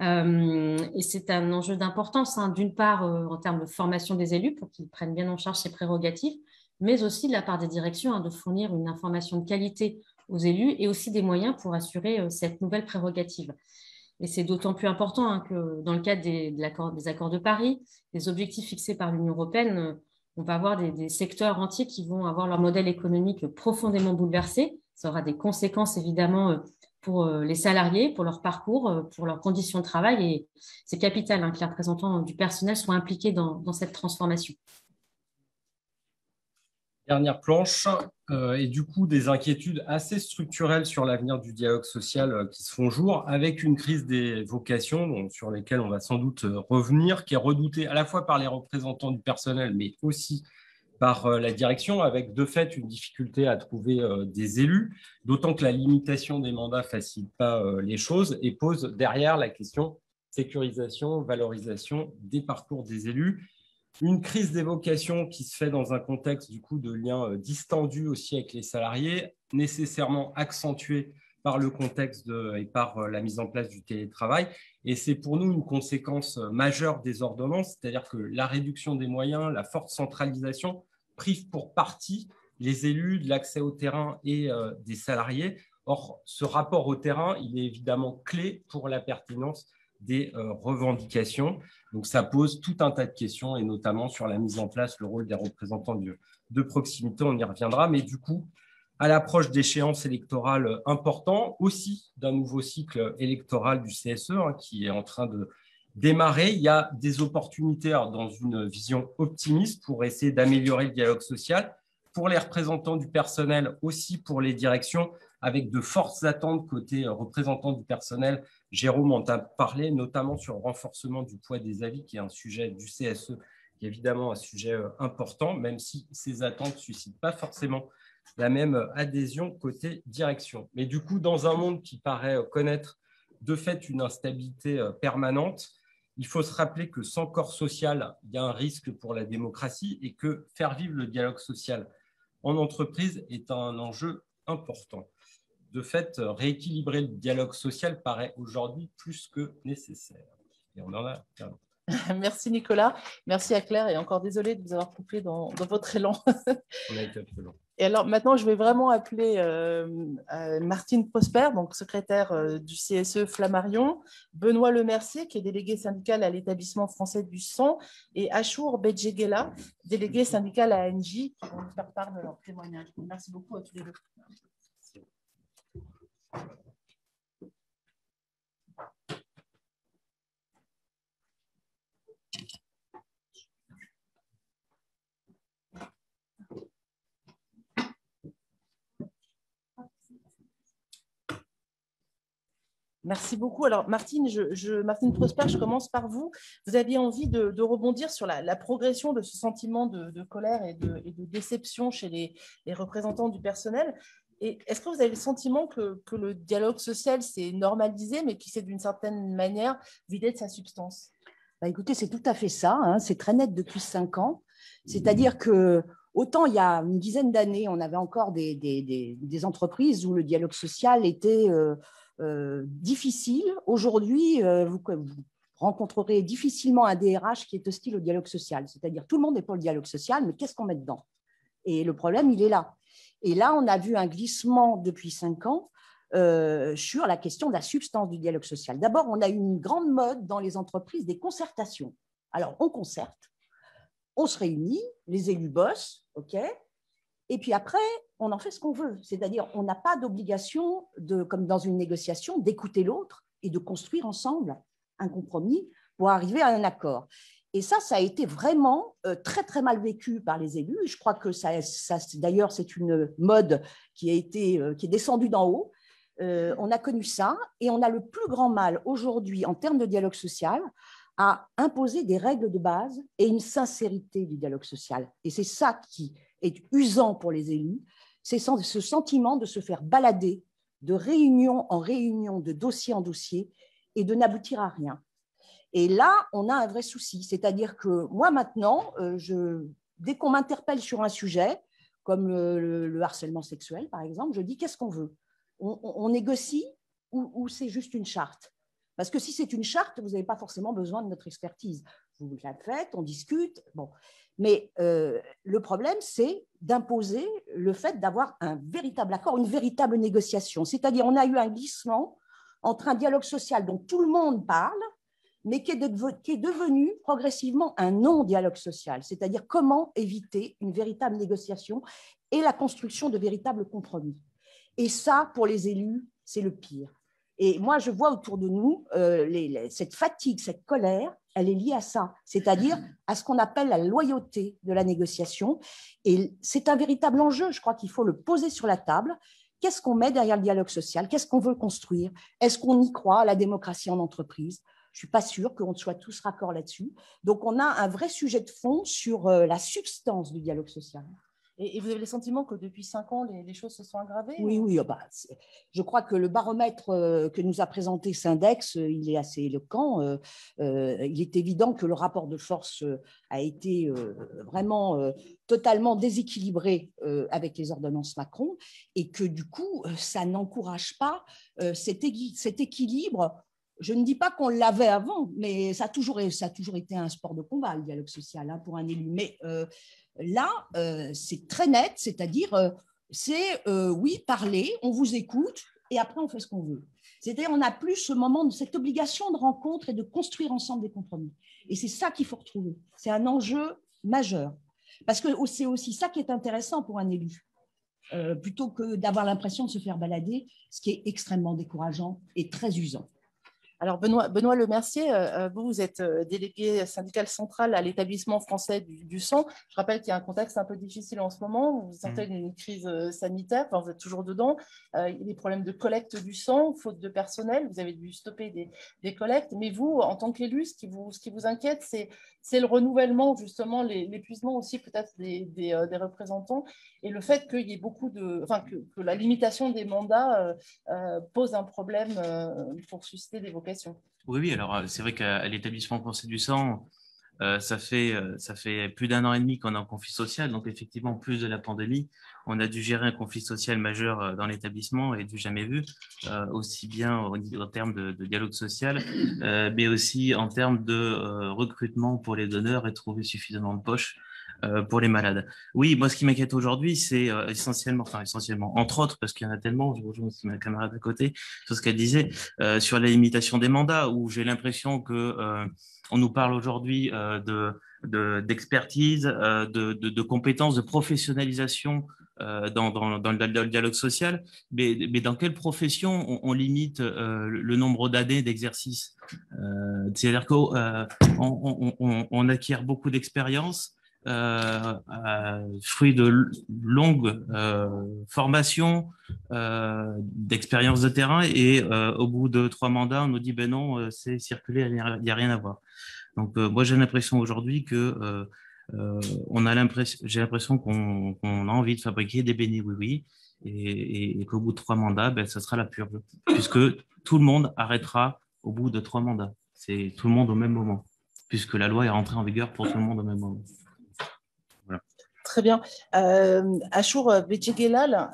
Et c'est un enjeu d'importance, d'une part en termes de formation des élus pour qu'ils prennent bien en charge ces prérogatives, mais aussi de la part des directions de fournir une information de qualité aux élus et aussi des moyens pour assurer cette nouvelle prérogative. Et c'est d'autant plus important que dans le cadre des accords de Paris, des objectifs fixés par l'Union européenne, on va avoir des secteurs entiers qui vont avoir leur modèle économique profondément bouleversé. Ça aura des conséquences évidemment pour les salariés, pour leur parcours, pour leurs conditions de travail. Et c'est capital que les représentants du personnel soient impliqués dans cette transformation. Dernière planche, et du coup des inquiétudes assez structurelles sur l'avenir du dialogue social qui se font jour, avec une crise des vocations donc, sur lesquelles on va sans doute revenir, qui est redoutée à la fois par les représentants du personnel, mais aussi par la direction, avec de fait une difficulté à trouver des élus, d'autant que la limitation des mandats ne facilite pas les choses et pose derrière la question sécurisation, valorisation des parcours des élus. Une crise des vocations qui se fait dans un contexte du coup de liens distendus aussi avec les salariés, nécessairement accentué par le contexte et par la mise en place du télétravail. Et c'est pour nous une conséquence majeure des ordonnances, c'est-à-dire que la réduction des moyens, la forte centralisation privent pour partie les élus de l'accès au terrain et des salariés. Or, ce rapport au terrain, il est évidemment clé pour la pertinence des revendications. Donc, ça pose tout un tas de questions, et notamment sur la mise en place, le rôle des représentants de proximité, on y reviendra. Mais du coup, à l'approche d'échéances électorales importantes, aussi d'un nouveau cycle électoral du CSE qui est en train de démarrer, il y a des opportunités dans une vision optimiste pour essayer d'améliorer le dialogue social, pour les représentants du personnel, aussi pour les directions, avec de fortes attentes côté représentants du personnel. Jérôme en a parlé, notamment sur le renforcement du poids des avis, qui est un sujet du CSE, qui est évidemment un sujet important, même si ces attentes ne suscitent pas forcément la même adhésion côté direction. Mais du coup, dans un monde qui paraît connaître de fait une instabilité permanente, il faut se rappeler que sans corps social, il y a un risque pour la démocratie et que faire vivre le dialogue social en entreprise est un enjeu important. De fait, rééquilibrer le dialogue social paraît aujourd'hui plus que nécessaire. Et on en a perdu. Merci Nicolas, merci à Claire, et encore désolée de vous avoir coupé dans votre élan. On a été un peu long. Et alors maintenant, je vais vraiment appeler Martine Prosper, donc secrétaire du CSE Flammarion, Benoît Lemercier, qui est délégué syndical à l'établissement français du sang, et Achour Bedjeguela, délégué syndical à ANJ, qui vont nous faire part de leur témoignage. Merci beaucoup à tous les deux. Merci beaucoup. Alors, Martine Prosper, je commence par vous. Vous aviez envie de rebondir sur la progression de ce sentiment de colère et de déception chez les représentants du personnel. Et est-ce que vous avez le sentiment que le dialogue social s'est normalisé, mais qui s'est d'une certaine manière vidé de sa substance ? Bah, écoutez, c'est tout à fait ça, hein, c'est très net depuis 5 ans. C'est-à-dire que, autant il y a une dizaine d'années, on avait encore des entreprises où le dialogue social était difficile. Aujourd'hui, vous rencontrerez difficilement un DRH qui est hostile au dialogue social. C'est-à-dire tout le monde n'est pas le dialogue social, mais qu'est-ce qu'on met dedans? Et le problème, il est là. Et là, on a vu un glissement depuis 5 ans sur la question de la substance du dialogue social. D'abord, on a eu une grande mode dans les entreprises des concertations. Alors, on concerte, on se réunit, les élus bossent, OK, et puis après, on en fait ce qu'on veut. C'est-à-dire, on n'a pas d'obligation, comme dans une négociation, d'écouter l'autre et de construire ensemble un compromis pour arriver à un accord. Et ça a été vraiment très, très mal vécu par les élus. Je crois que d'ailleurs, c'est une mode qui est descendue d'en haut. On a connu ça et on a le plus grand mal aujourd'hui en termes de dialogue social à imposer des règles de base et une sincérité du dialogue social. Et c'est ça qui est usant pour les élus, c'est ce sentiment de se faire balader de réunion en réunion, de dossier en dossier et de n'aboutir à rien. Et là, on a un vrai souci. C'est-à-dire que moi, maintenant, dès qu'on m'interpelle sur un sujet, comme le harcèlement sexuel, par exemple, je dis qu'est-ce qu'on veut? On négocie ou c'est juste une charte? Parce que si c'est une charte, vous n'avez pas forcément besoin de notre expertise. Vous la faites, on discute. Bon. Mais le problème, c'est d'imposer le fait d'avoir un véritable accord, une véritable négociation. C'est-à-dire, on a eu un glissement entre un dialogue social dont tout le monde parle, mais qui est devenu progressivement un non-dialogue social. C'est-à-dire, comment éviter une véritable négociation et la construction de véritables compromis. Et ça, pour les élus, c'est le pire. Et moi, je vois autour de nous cette fatigue, cette colère, elle est liée à ça, c'est-à-dire à ce qu'on appelle la loyauté de la négociation. Et c'est un véritable enjeu, je crois qu'il faut le poser sur la table. Qu'est-ce qu'on met derrière le dialogue social? Qu'est-ce qu'on veut construire? Est-ce qu'on y croit à la démocratie en entreprise? Je ne suis pas sûre qu'on soit tous raccord là-dessus. Donc, on a un vrai sujet de fond sur la substance du dialogue social. Et vous avez le sentiment que depuis 5 ans, les choses se sont aggravées? Oui, oui. Je crois que le baromètre que nous a présenté Syndex, il est assez éloquent. Il est évident que le rapport de force a été vraiment totalement déséquilibré avec les ordonnances Macron et que du coup, ça n'encourage pas cet équilibre. Je ne dis pas qu'on l'avait avant, mais ça a toujours été un sport de combat, le dialogue social, hein, pour un élu. Mais là, c'est très net, c'est-à-dire, oui, parler, on vous écoute, et après, on fait ce qu'on veut. C'est-à-dire, on n'a plus ce moment, cette obligation de rencontre et de construire ensemble des compromis. Et c'est ça qu'il faut retrouver. C'est un enjeu majeur. Parce que c'est aussi ça qui est intéressant pour un élu. Plutôt que d'avoir l'impression de se faire balader, ce qui est extrêmement décourageant et très usant. Alors, Benoît Lemercier, vous êtes délégué syndical central à l'établissement français du sang. Je rappelle qu'il y a un contexte un peu difficile en ce moment. Vous sentez une crise sanitaire, enfin, vous êtes toujours dedans. Il y a des problèmes de collecte du sang, faute de personnel. Vous avez dû stopper des collectes. Mais vous, en tant qu'élu, ce qui vous inquiète, c'est le renouvellement, justement, l'épuisement aussi peut-être des représentants et le fait qu'il y ait que la limitation des mandats pose un problème pour susciter des vocations. Oui, alors c'est vrai qu'à l'établissement français du sang, ça fait plus d'1 an et demi qu'on est en conflit social. Donc effectivement, en plus de la pandémie, on a dû gérer un conflit social majeur dans l'établissement et du jamais vu, aussi bien en termes de dialogue social, mais aussi en termes de recrutement pour les donneurs et trouver suffisamment de poches pour les malades. Oui, moi, ce qui m'inquiète aujourd'hui, c'est essentiellement, entre autres, parce qu'il y en a tellement, je rejoins aussi ma camarade à côté, sur ce qu'elle disait, sur la limitation des mandats, où j'ai l'impression que on nous parle aujourd'hui d'expertise, de compétences, de professionnalisation dans le dialogue social, mais dans quelle profession on limite le nombre d'années d'exercice? C'est-à-dire qu'on acquiert beaucoup d'expérience, fruit de longues formations, d'expérience de terrain, et au bout de 3 mandats, on nous dit ben non, c'est circulé, il n'y a rien à voir. Donc moi j'ai l'impression aujourd'hui que j'ai l'impression qu'on a envie de fabriquer des bénis oui et qu'au bout de 3 mandats, ben, ça sera la purge, puisque tout le monde arrêtera au bout de 3 mandats. C'est tout le monde au même moment. puisque la loi est rentrée en vigueur pour tout le monde au même moment. Voilà. Très bien. Achour Bechegelal,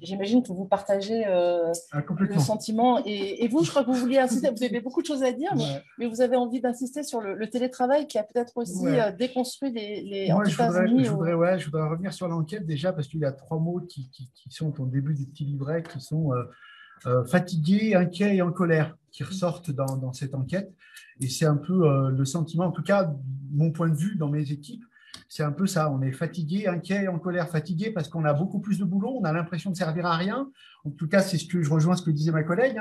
j'imagine que vous partagez le sentiment. Et vous, je crois que vous vouliez insister, vous avez beaucoup de choses à dire, mais vous avez envie d'insister sur le télétravail qui a peut-être aussi déconstruit les Moi, je voudrais revenir sur l'enquête déjà, parce qu'il y a 3 mots qui sont au début du petit livret, qui sont fatigué, inquiet et en colère, qui ressortent dans cette enquête. Et c'est un peu le sentiment, en tout cas, mon point de vue dans mes équipes, c'est un peu ça. On est fatigué, inquiet, en colère. Fatigué parce qu'on a beaucoup plus de boulot, on a l'impression de servir à rien. En tout cas, c'est ce que je rejoins ce que disait ma collègue,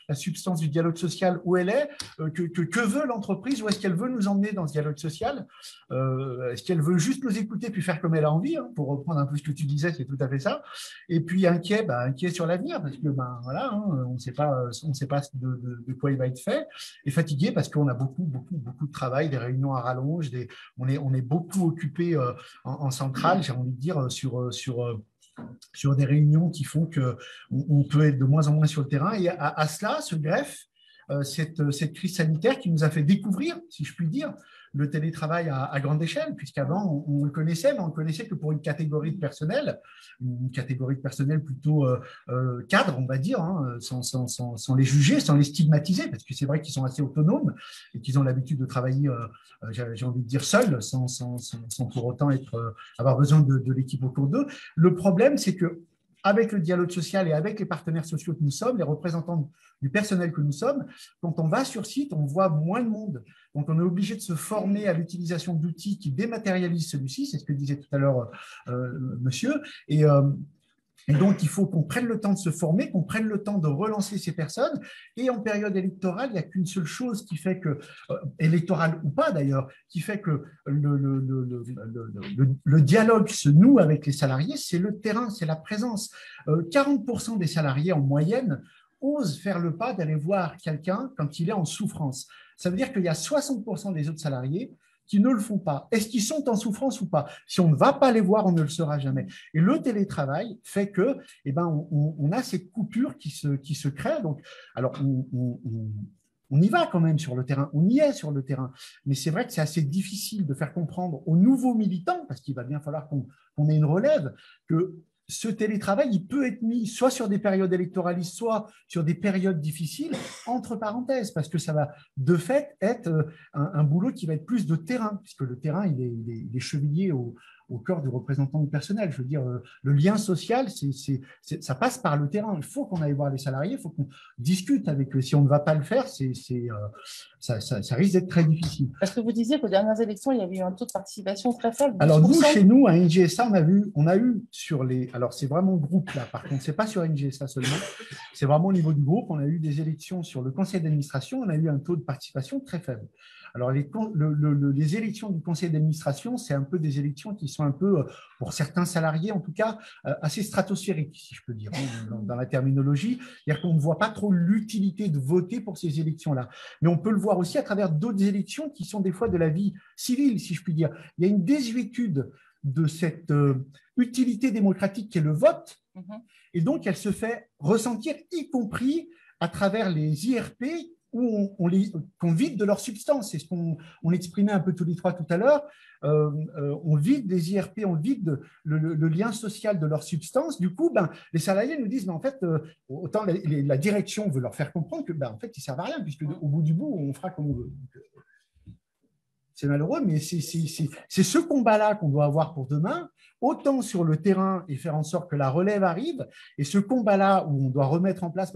la substance du dialogue social, où elle est, que veut l'entreprise, où est-ce qu'elle veut nous emmener dans ce dialogue social, est-ce qu'elle veut juste nous écouter puis faire comme elle a envie, pour reprendre un peu ce que tu disais, c'est tout à fait ça. Et puis inquiet, inquiet sur l'avenir, parce que voilà, on ne sait pas de quoi il va être fait. Et fatigué parce qu'on a beaucoup de travail, des réunions à rallonge, on est beaucoup occupé en centrale, j'ai envie de dire, sur des réunions qui font qu'on peut être de moins en moins sur le terrain. Et à cela se greffe cette crise sanitaire qui nous a fait découvrir, si je puis dire, le télétravail à grande échelle, puisqu'avant, on le connaissait, mais on ne le connaissait que pour une catégorie de personnel plutôt cadre, on va dire, sans les juger, sans les stigmatiser, parce que c'est vrai qu'ils sont assez autonomes et qu'ils ont l'habitude de travailler, j'ai envie de dire, seuls, sans pour autant avoir besoin de l'équipe autour d'eux. Le problème, c'est que avec le dialogue social et avec les partenaires sociaux que nous sommes, les représentants du personnel que nous sommes, quand on va sur site, on voit moins de monde. Donc, on est obligé de se former à l'utilisation d'outils qui dématérialisent celui-ci, c'est ce que disait tout à l'heure monsieur. Et donc, il faut qu'on prenne le temps de se former, qu'on prenne le temps de relancer ces personnes. Et en période électorale, il n'y a qu'une seule chose qui fait que, électorale ou pas d'ailleurs, qui fait que le dialogue se noue avec les salariés, c'est le terrain, c'est la présence. 40% des salariés en moyenne osent faire le pas d'aller voir quelqu'un quand il est en souffrance. Ça veut dire qu'il y a 60% des autres salariés qui ne le font pas. Est-ce qu'ils sont en souffrance ou pas? Si on ne va pas les voir, on ne le saura jamais. Et le télétravail fait que, on a ces coupures qui se créent. Donc, alors, on y va quand même sur le terrain, on y est sur le terrain, mais c'est vrai que c'est assez difficile de faire comprendre aux nouveaux militants, parce qu'il va bien falloir qu'on ait une relève, que ce télétravail, il peut être mis soit sur des périodes électoralistes, soit sur des périodes difficiles, entre parenthèses, parce que ça va de fait être un boulot qui va être plus de terrain, puisque le terrain, il est chevillé au cœur du représentant du personnel. Je veux dire, le lien social, ça passe par le terrain. Il faut qu'on aille voir les salariés, il faut qu'on discute avec eux. Si on ne va pas le faire, ça risque d'être très difficile. Parce que vous disiez qu'aux dernières élections, il y avait eu un taux de participation très faible. Alors nous, chez nous, à NGSA, on a eu sur les… Alors c'est vraiment le groupe là, par contre, ce n'est pas sur NGSA seulement, c'est vraiment au niveau du groupe. On a eu des élections sur le conseil d'administration, on a eu un taux de participation très faible. Alors, les élections du conseil d'administration, c'est un peu des élections qui sont un peu, pour certains salariés en tout cas, assez stratosphériques, si je peux dire, dans la terminologie. C'est-à-dire qu'on ne voit pas trop l'utilité de voter pour ces élections-là. Mais on peut le voir aussi à travers d'autres élections qui sont des fois de la vie civile, si je puis dire. Il y a une désuétude de cette utilité démocratique qu'est le vote, et donc elle se fait ressentir, y compris à travers les IRP, où qu'on vide de leur substance. C'est ce qu'on exprimait un peu tous les trois tout à l'heure. On vide des IRP, on vide le lien social de leur substance. Du coup, les salariés nous disent, mais en fait, autant la direction veut leur faire comprendre que, en fait, ils ne servent à rien, puisque au bout du bout, on fera comme on veut. C'est malheureux, mais c'est ce combat-là qu'on doit avoir pour demain, autant sur le terrain et faire en sorte que la relève arrive, et ce combat-là où on doit remettre en place…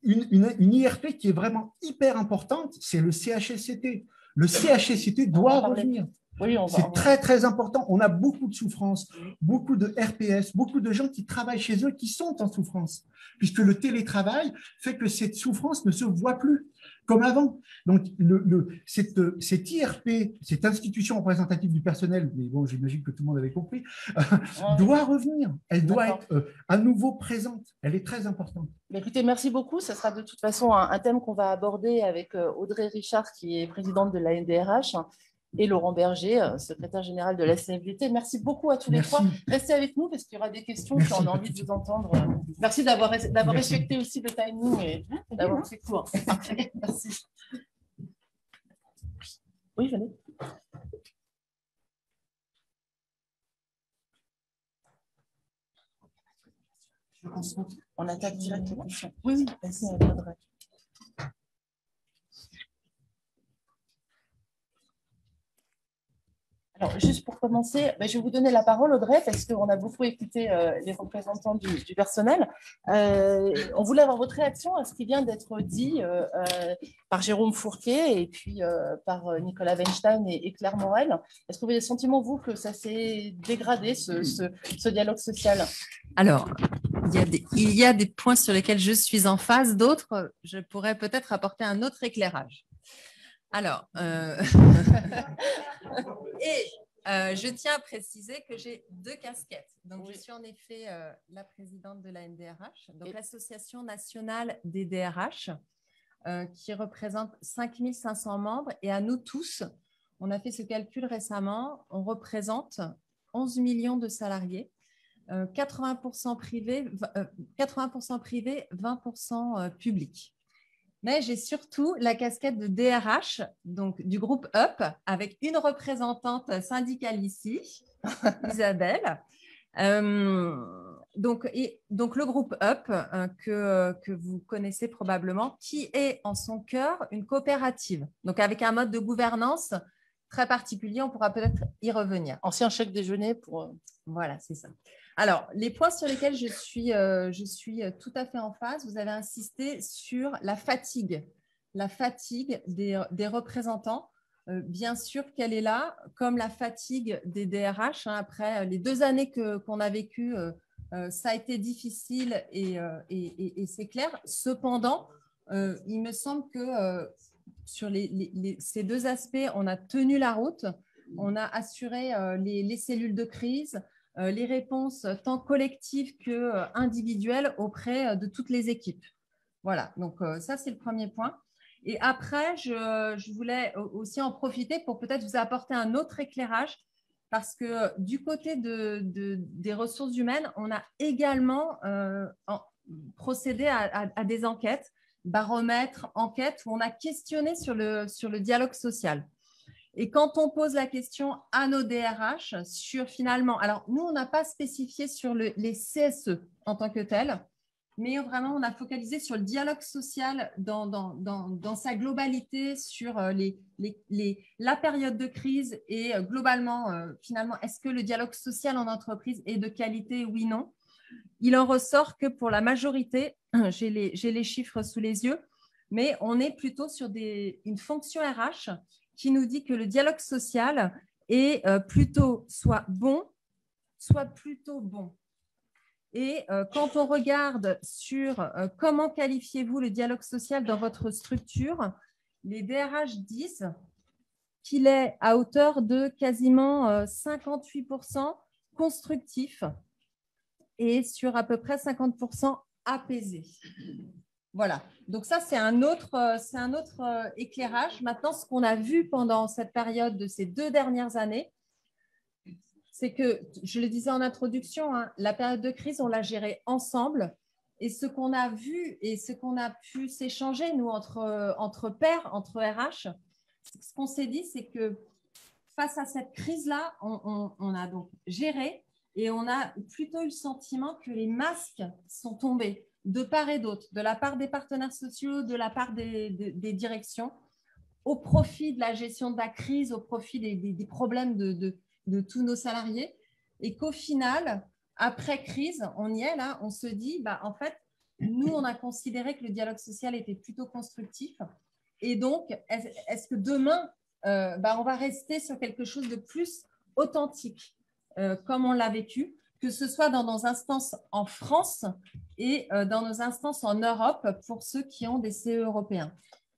Une IRP qui est vraiment hyper importante, c'est le CHSCT. Le CHSCT doit revenir. Oui, c'est très, très important. On a beaucoup de souffrance, beaucoup de RPS, beaucoup de gens qui travaillent chez eux qui sont en souffrance, puisque le télétravail fait que cette souffrance ne se voit plus comme avant. Donc, cette IRP, cette institution représentative du personnel, mais bon, j'imagine que tout le monde avait compris, doit revenir. Elle doit être à nouveau présente. Elle est très importante. Écoutez, merci beaucoup. Ce sera de toute façon un thème qu'on va aborder avec Audrey Richard, qui est présidente de la NDRH, et Laurent Berger, secrétaire général de la CFDT. Merci beaucoup à tous les trois. Restez avec nous parce qu'il y aura des questions. Merci, on a envie de vous entendre. Merci d'avoir respecté aussi le timing et d'avoir fait court. Merci. Oui, venez. On attaque directement. Oui, oui, vas-y, Audrey. Alors, juste pour commencer, je vais vous donner la parole, Audrey, parce qu'on a beaucoup écouté les représentants du personnel. On voulait avoir votre réaction à ce qui vient d'être dit par Jérôme Fourquet et puis par Nicolas Weinstein et Claire Morel. Est-ce que vous avez le sentiment, vous, que ça s'est dégradé, ce dialogue social? Alors, il y a des points sur lesquels je suis en phase, d'autres, je pourrais peut-être apporter un autre éclairage. Alors, je tiens à préciser que j'ai 2 casquettes. Donc, je suis en effet la présidente de la NDRH, donc l'Association nationale des DRH, qui représente 5500 membres. Et à nous tous, on a fait ce calcul récemment, on représente 11 millions de salariés, 80% privés, 20% publics. Mais j'ai surtout la casquette de DRH, donc du groupe UP, avec une représentante syndicale ici, Isabelle. Donc le groupe UP, que vous connaissez probablement, qui est en son cœur une coopérative, donc avec un mode de gouvernance très particulier, on pourra peut-être y revenir. Ancien chèque déjeuner pour… Voilà, c'est ça. Alors, les points sur lesquels je suis tout à fait en phase, vous avez insisté sur la fatigue des représentants. Bien sûr qu'elle est là, comme la fatigue des DRH. Après les 2 années qu'on a vécues, ça a été difficile et c'est clair. Cependant, il me semble que sur ces 2 aspects, on a tenu la route. On a assuré les cellules de crise, les réponses tant collectives qu'individuelles auprès de toutes les équipes. Voilà, donc ça, c'est le premier point. Et après, je voulais aussi en profiter pour peut-être vous apporter un autre éclairage, parce que du côté des ressources humaines, on a également procédé à des enquêtes, baromètres, enquêtes, où on a questionné sur le dialogue social. Et quand on pose la question à nos DRH sur finalement, alors nous, on n'a pas spécifié sur les CSE en tant que tel, mais vraiment, on a focalisé sur le dialogue social dans sa globalité, sur la période de crise et globalement, finalement, est-ce que le dialogue social en entreprise est de qualité, oui, non? Il en ressort que pour la majorité, j'ai les chiffres sous les yeux, mais on est plutôt sur une fonction RH qui nous dit que le dialogue social est plutôt soit bon, soit plutôt bon. Et quand on regarde sur comment qualifiez-vous le dialogue social dans votre structure, les DRH disent qu'il est à hauteur de quasiment 58% constructif et sur à peu près 50% apaisé. Voilà, donc ça, c'est un autre éclairage. Maintenant, ce qu'on a vu pendant cette période de ces 2 dernières années, c'est que, je le disais en introduction, la période de crise, on l'a gérée ensemble. Et ce qu'on a vu et ce qu'on a pu s'échanger, nous, entre pairs, entre RH, ce qu'on s'est dit, c'est que face à cette crise-là, on a donc géré et on a plutôt eu le sentiment que les masques sont tombés de part et d'autre, de la part des partenaires sociaux, de la part des directions, au profit de la gestion de la crise, au profit des problèmes de tous nos salariés, et qu'au final, après crise, on y est là, on se dit, en fait, nous, on a considéré que le dialogue social était plutôt constructif, et donc, est-ce que demain, on va rester sur quelque chose de plus authentique, comme on l'a vécu, que ce soit dans nos instances en France et dans nos instances en Europe pour ceux qui ont des CE européens.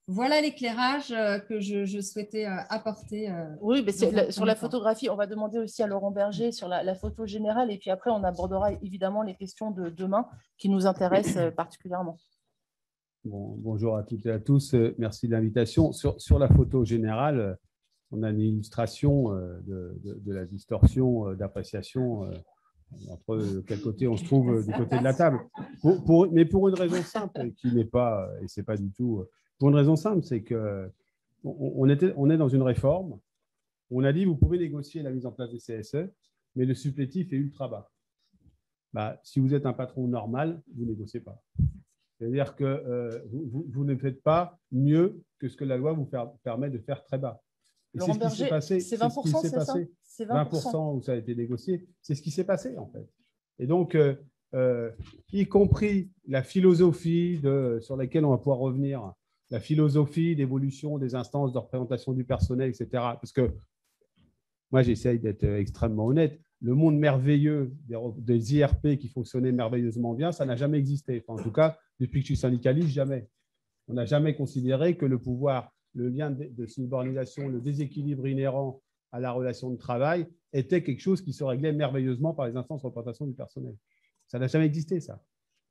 Voilà l'éclairage que je souhaitais apporter. Oui, mais sur la photographie, on va demander aussi à Laurent Berger sur la photo générale et puis après, on abordera évidemment les questions de demain qui nous intéressent particulièrement. Bon, bonjour à toutes et à tous. Merci de l'invitation. Sur la photo générale, on a une illustration de la distorsion d'appréciation entre quel côté on se trouve du côté de la table. Mais pour une raison simple, qui n'est pas, et c'est pas du tout, pour une raison simple, c'est que on est dans une réforme. On a dit, vous pouvez négocier la mise en place des CSE, mais le supplétif est ultra bas. Bah, si vous êtes un patron normal, vous ne négociez pas. C'est-à-dire que vous ne faites pas mieux que ce que la loi vous permet de faire très bas. Et Laurent Berger, c'est 20%, c'est ça? C'est 20% où ça a été négocié. C'est ce qui s'est passé, en fait. Et donc, y compris la philosophie sur laquelle on va pouvoir revenir, la philosophie d'évolution des instances de représentation du personnel, etc. Parce que moi, j'essaye d'être extrêmement honnête. Le monde merveilleux des IRP qui fonctionnaient merveilleusement bien, ça n'a jamais existé. Enfin, en tout cas, depuis que je suis syndicaliste, jamais. On n'a jamais considéré que le pouvoir, le lien de subordination, le déséquilibre inhérent à la relation de travail était quelque chose qui se réglait merveilleusement par les instances de représentation du personnel. Ça n'a jamais existé, ça.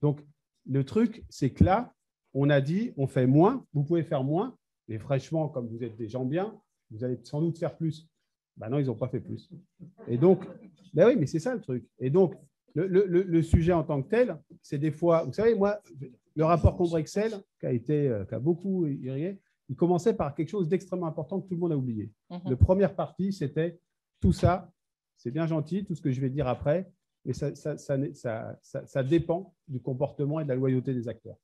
Donc, le truc, c'est que là, on a dit, on fait moins, vous pouvez faire moins, mais fraîchement, comme vous êtes des gens bien, vous allez sans doute faire plus. Ben non, ils n'ont pas fait plus. Et donc, ben oui, mais c'est ça le truc. Et donc, le sujet en tant que tel, c'est des fois, vous savez, moi, le rapport Combrexel, qui a beaucoup irrigué, il commençait par quelque chose d'extrêmement important que tout le monde a oublié. La première partie, c'était tout ça, c'est bien gentil, tout ce que je vais dire après, mais ça dépend du comportement et de la loyauté des acteurs.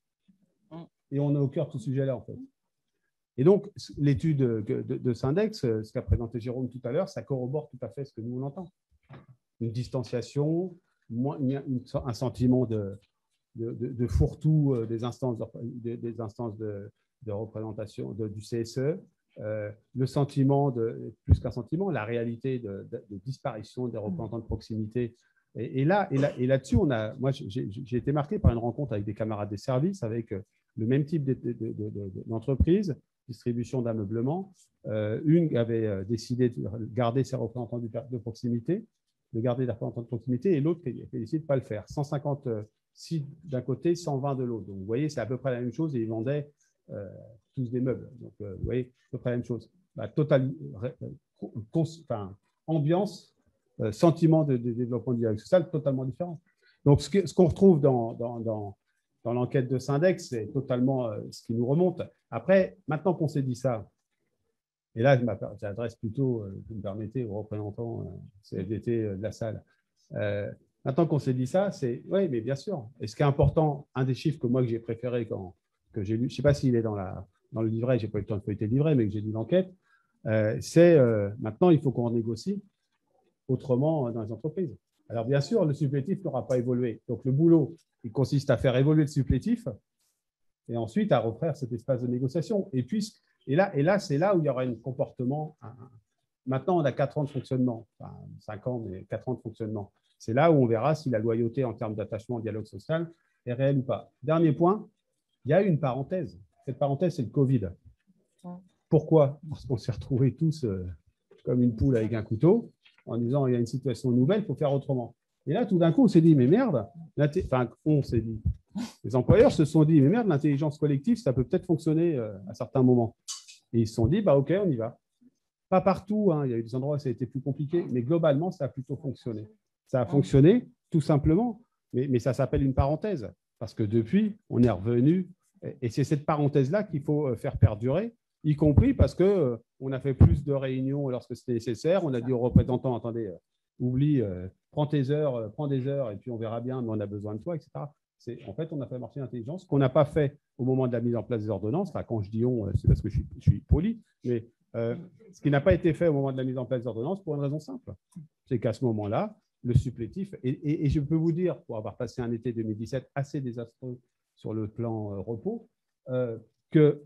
Et on est au cœur de ce sujet-là, en fait. Et donc, l'étude de Syndex, ce qu'a présenté Jérôme tout à l'heure, ça corrobore tout à fait ce que nous, on entend. Une distanciation, un sentiment de fourre-tout des instances de représentation du CSE, le sentiment, plus qu'un sentiment, la réalité de disparition des représentants de proximité. Et là-dessus, moi, j'ai été marqué par une rencontre avec des camarades des services, avec le même type d'entreprise, distribution d'ameublement. Une avait décidé de garder ses représentants de proximité, et l'autre qui a décidé de ne pas le faire. 150 sites d'un côté, 120 de l'autre. Donc, vous voyez, c'est à peu près la même chose et ils vendaient tous des meubles. Donc, vous voyez, à peu près la même chose. Ambiance, sentiment de développement du dialogue social totalement différent. Donc, ce qu'on retrouve dans l'enquête de Syndex, c'est totalement ce qui nous remonte. Après, maintenant qu'on s'est dit ça, et là, j'adresse plutôt, vous me permettez, aux représentants CFDT de la salle. Maintenant qu'on s'est dit ça, c'est oui, mais bien sûr. Et ce qui est important, un des chiffres que j'ai préféré que j'ai lu, je ne sais pas s'il est dans le livret, je n'ai pas eu le temps de feuilleter le livret, mais que j'ai lu l'enquête, c'est maintenant, il faut qu'on négocie autrement dans les entreprises. Alors, bien sûr, le supplétif n'aura pas évolué. Donc, le boulot, il consiste à faire évoluer le supplétif et ensuite à refaire cet espace de négociation. Et là, c'est là où il y aura un comportement. Maintenant, on a 4 ans de fonctionnement, enfin 5 ans, mais 4 ans de fonctionnement. C'est là où on verra si la loyauté en termes d'attachement au dialogue social est réelle ou pas. Dernier point, il y a une parenthèse. Cette parenthèse, c'est le Covid. Pourquoi? Parce qu'on s'est retrouvés tous comme une poule avec un couteau en disant il y a une situation nouvelle, il faut faire autrement. Et là, tout d'un coup, on s'est dit, mais merde, on s'est dit, les employeurs se sont dit, mais merde, l'intelligence collective, ça peut peut-être fonctionner à certains moments. Et ils se sont dit, bah, OK, on y va. Pas partout, hein, il y a eu des endroits où ça a été plus compliqué, mais globalement, ça a plutôt fonctionné. Ça a fonctionné, tout simplement, mais ça s'appelle une parenthèse, parce que depuis, on est revenu, et c'est cette parenthèse-là qu'il faut faire perdurer, y compris parce qu'on a fait plus de réunions lorsque c'était nécessaire, on a dit aux représentants, attendez, oublie, prends des heures, et puis on verra bien, mais on a besoin de toi, etc. En fait, on a fait marcher l'intelligence, qu'on n'a pas fait au moment de la mise en place des ordonnances. Enfin, quand je dis on, c'est parce que je suis poli, mais ce qui n'a pas été fait au moment de la mise en place des ordonnances pour une raison simple. C'est qu'à ce moment-là, le supplétif, et je peux vous dire, pour avoir passé un été 2017 assez désastreux sur le plan repos, qu'il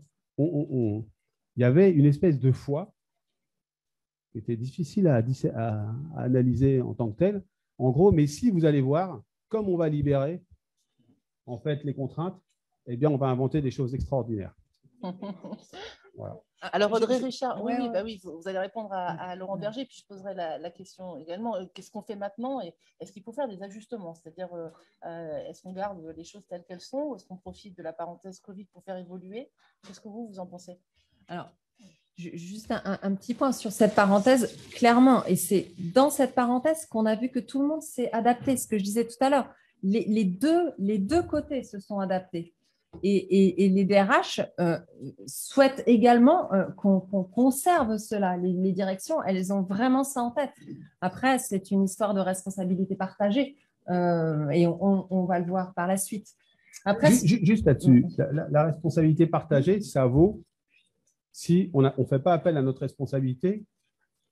y avait une espèce de foi qui était difficile à analyser en tant que tel. En gros, mais si vous allez voir, comme on va libérer en fait les contraintes, eh bien, on va inventer des choses extraordinaires. Voilà. Alors, Audrey Richard, oui, vous allez répondre à Laurent Berger, puis je poserai la question également. Qu'est-ce qu'on fait maintenant et est-ce qu'il faut faire des ajustements? C'est-à-dire, est-ce qu'on garde les choses telles qu'elles sont ou est-ce qu'on profite de la parenthèse Covid pour faire évoluer? Qu'est-ce que vous en pensez? Alors, juste un petit point sur cette parenthèse, clairement, et c'est dans cette parenthèse qu'on a vu que tout le monde s'est adapté, ce que je disais tout à l'heure. Les deux côtés se sont adaptés. Et les DRH souhaitent également qu'on conserve cela. Les directions, elles ont vraiment ça en tête. Après, c'est une histoire de responsabilité partagée et on va le voir par la suite. Après, juste là-dessus, la responsabilité partagée, ça vaut si on ne fait pas appel à notre responsabilité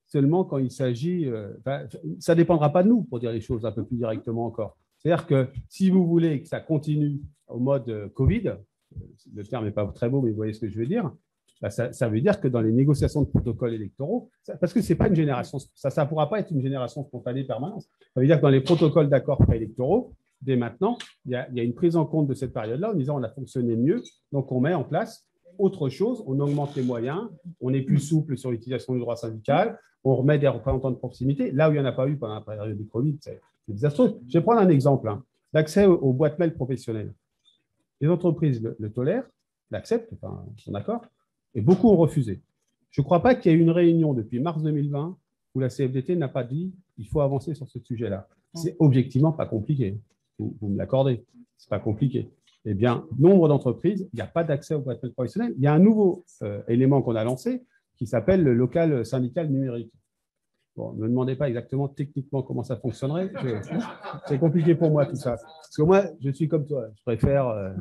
seulement quand il s'agit… ça ne dépendra pas de nous, pour dire les choses un peu plus directement encore. C'est-à-dire que si vous voulez que ça continue au mode Covid, le terme n'est pas très beau, mais vous voyez ce que je veux dire, ça veut dire que dans les négociations de protocoles électoraux, parce que c'est pas une génération, ça ne pourra pas être une génération spontanée permanente. Ça veut dire que dans les protocoles d'accords préélectoraux, dès maintenant, il y a une prise en compte de cette période-là en disant on a fonctionné mieux, donc on met en place autre chose, on augmente les moyens, on est plus souple sur l'utilisation du droit syndical, on remet des représentants de proximité, là où il n'y en a pas eu pendant la période du Covid, c'est désastreux. Je vais prendre un exemple, l'accès aux boîtes mail professionnelles. Les entreprises le tolèrent, l'acceptent, enfin, sont d'accord, et beaucoup ont refusé. Je ne crois pas qu'il y ait eu une réunion depuis mars 2020 où la CFDT n'a pas dit il faut avancer sur ce sujet-là. C'est objectivement pas compliqué. Vous me l'accordez, ce n'est pas compliqué. Eh bien, nombre d'entreprises, il n'y a pas d'accès aux boîtes mail professionnelles. Il y a un nouveau élément qu'on a lancé qui s'appelle le local syndical numérique. Bon, ne me demandez pas exactement techniquement comment ça fonctionnerait. C'est compliqué pour moi tout ça. Parce que moi, je suis comme toi. Je préfère,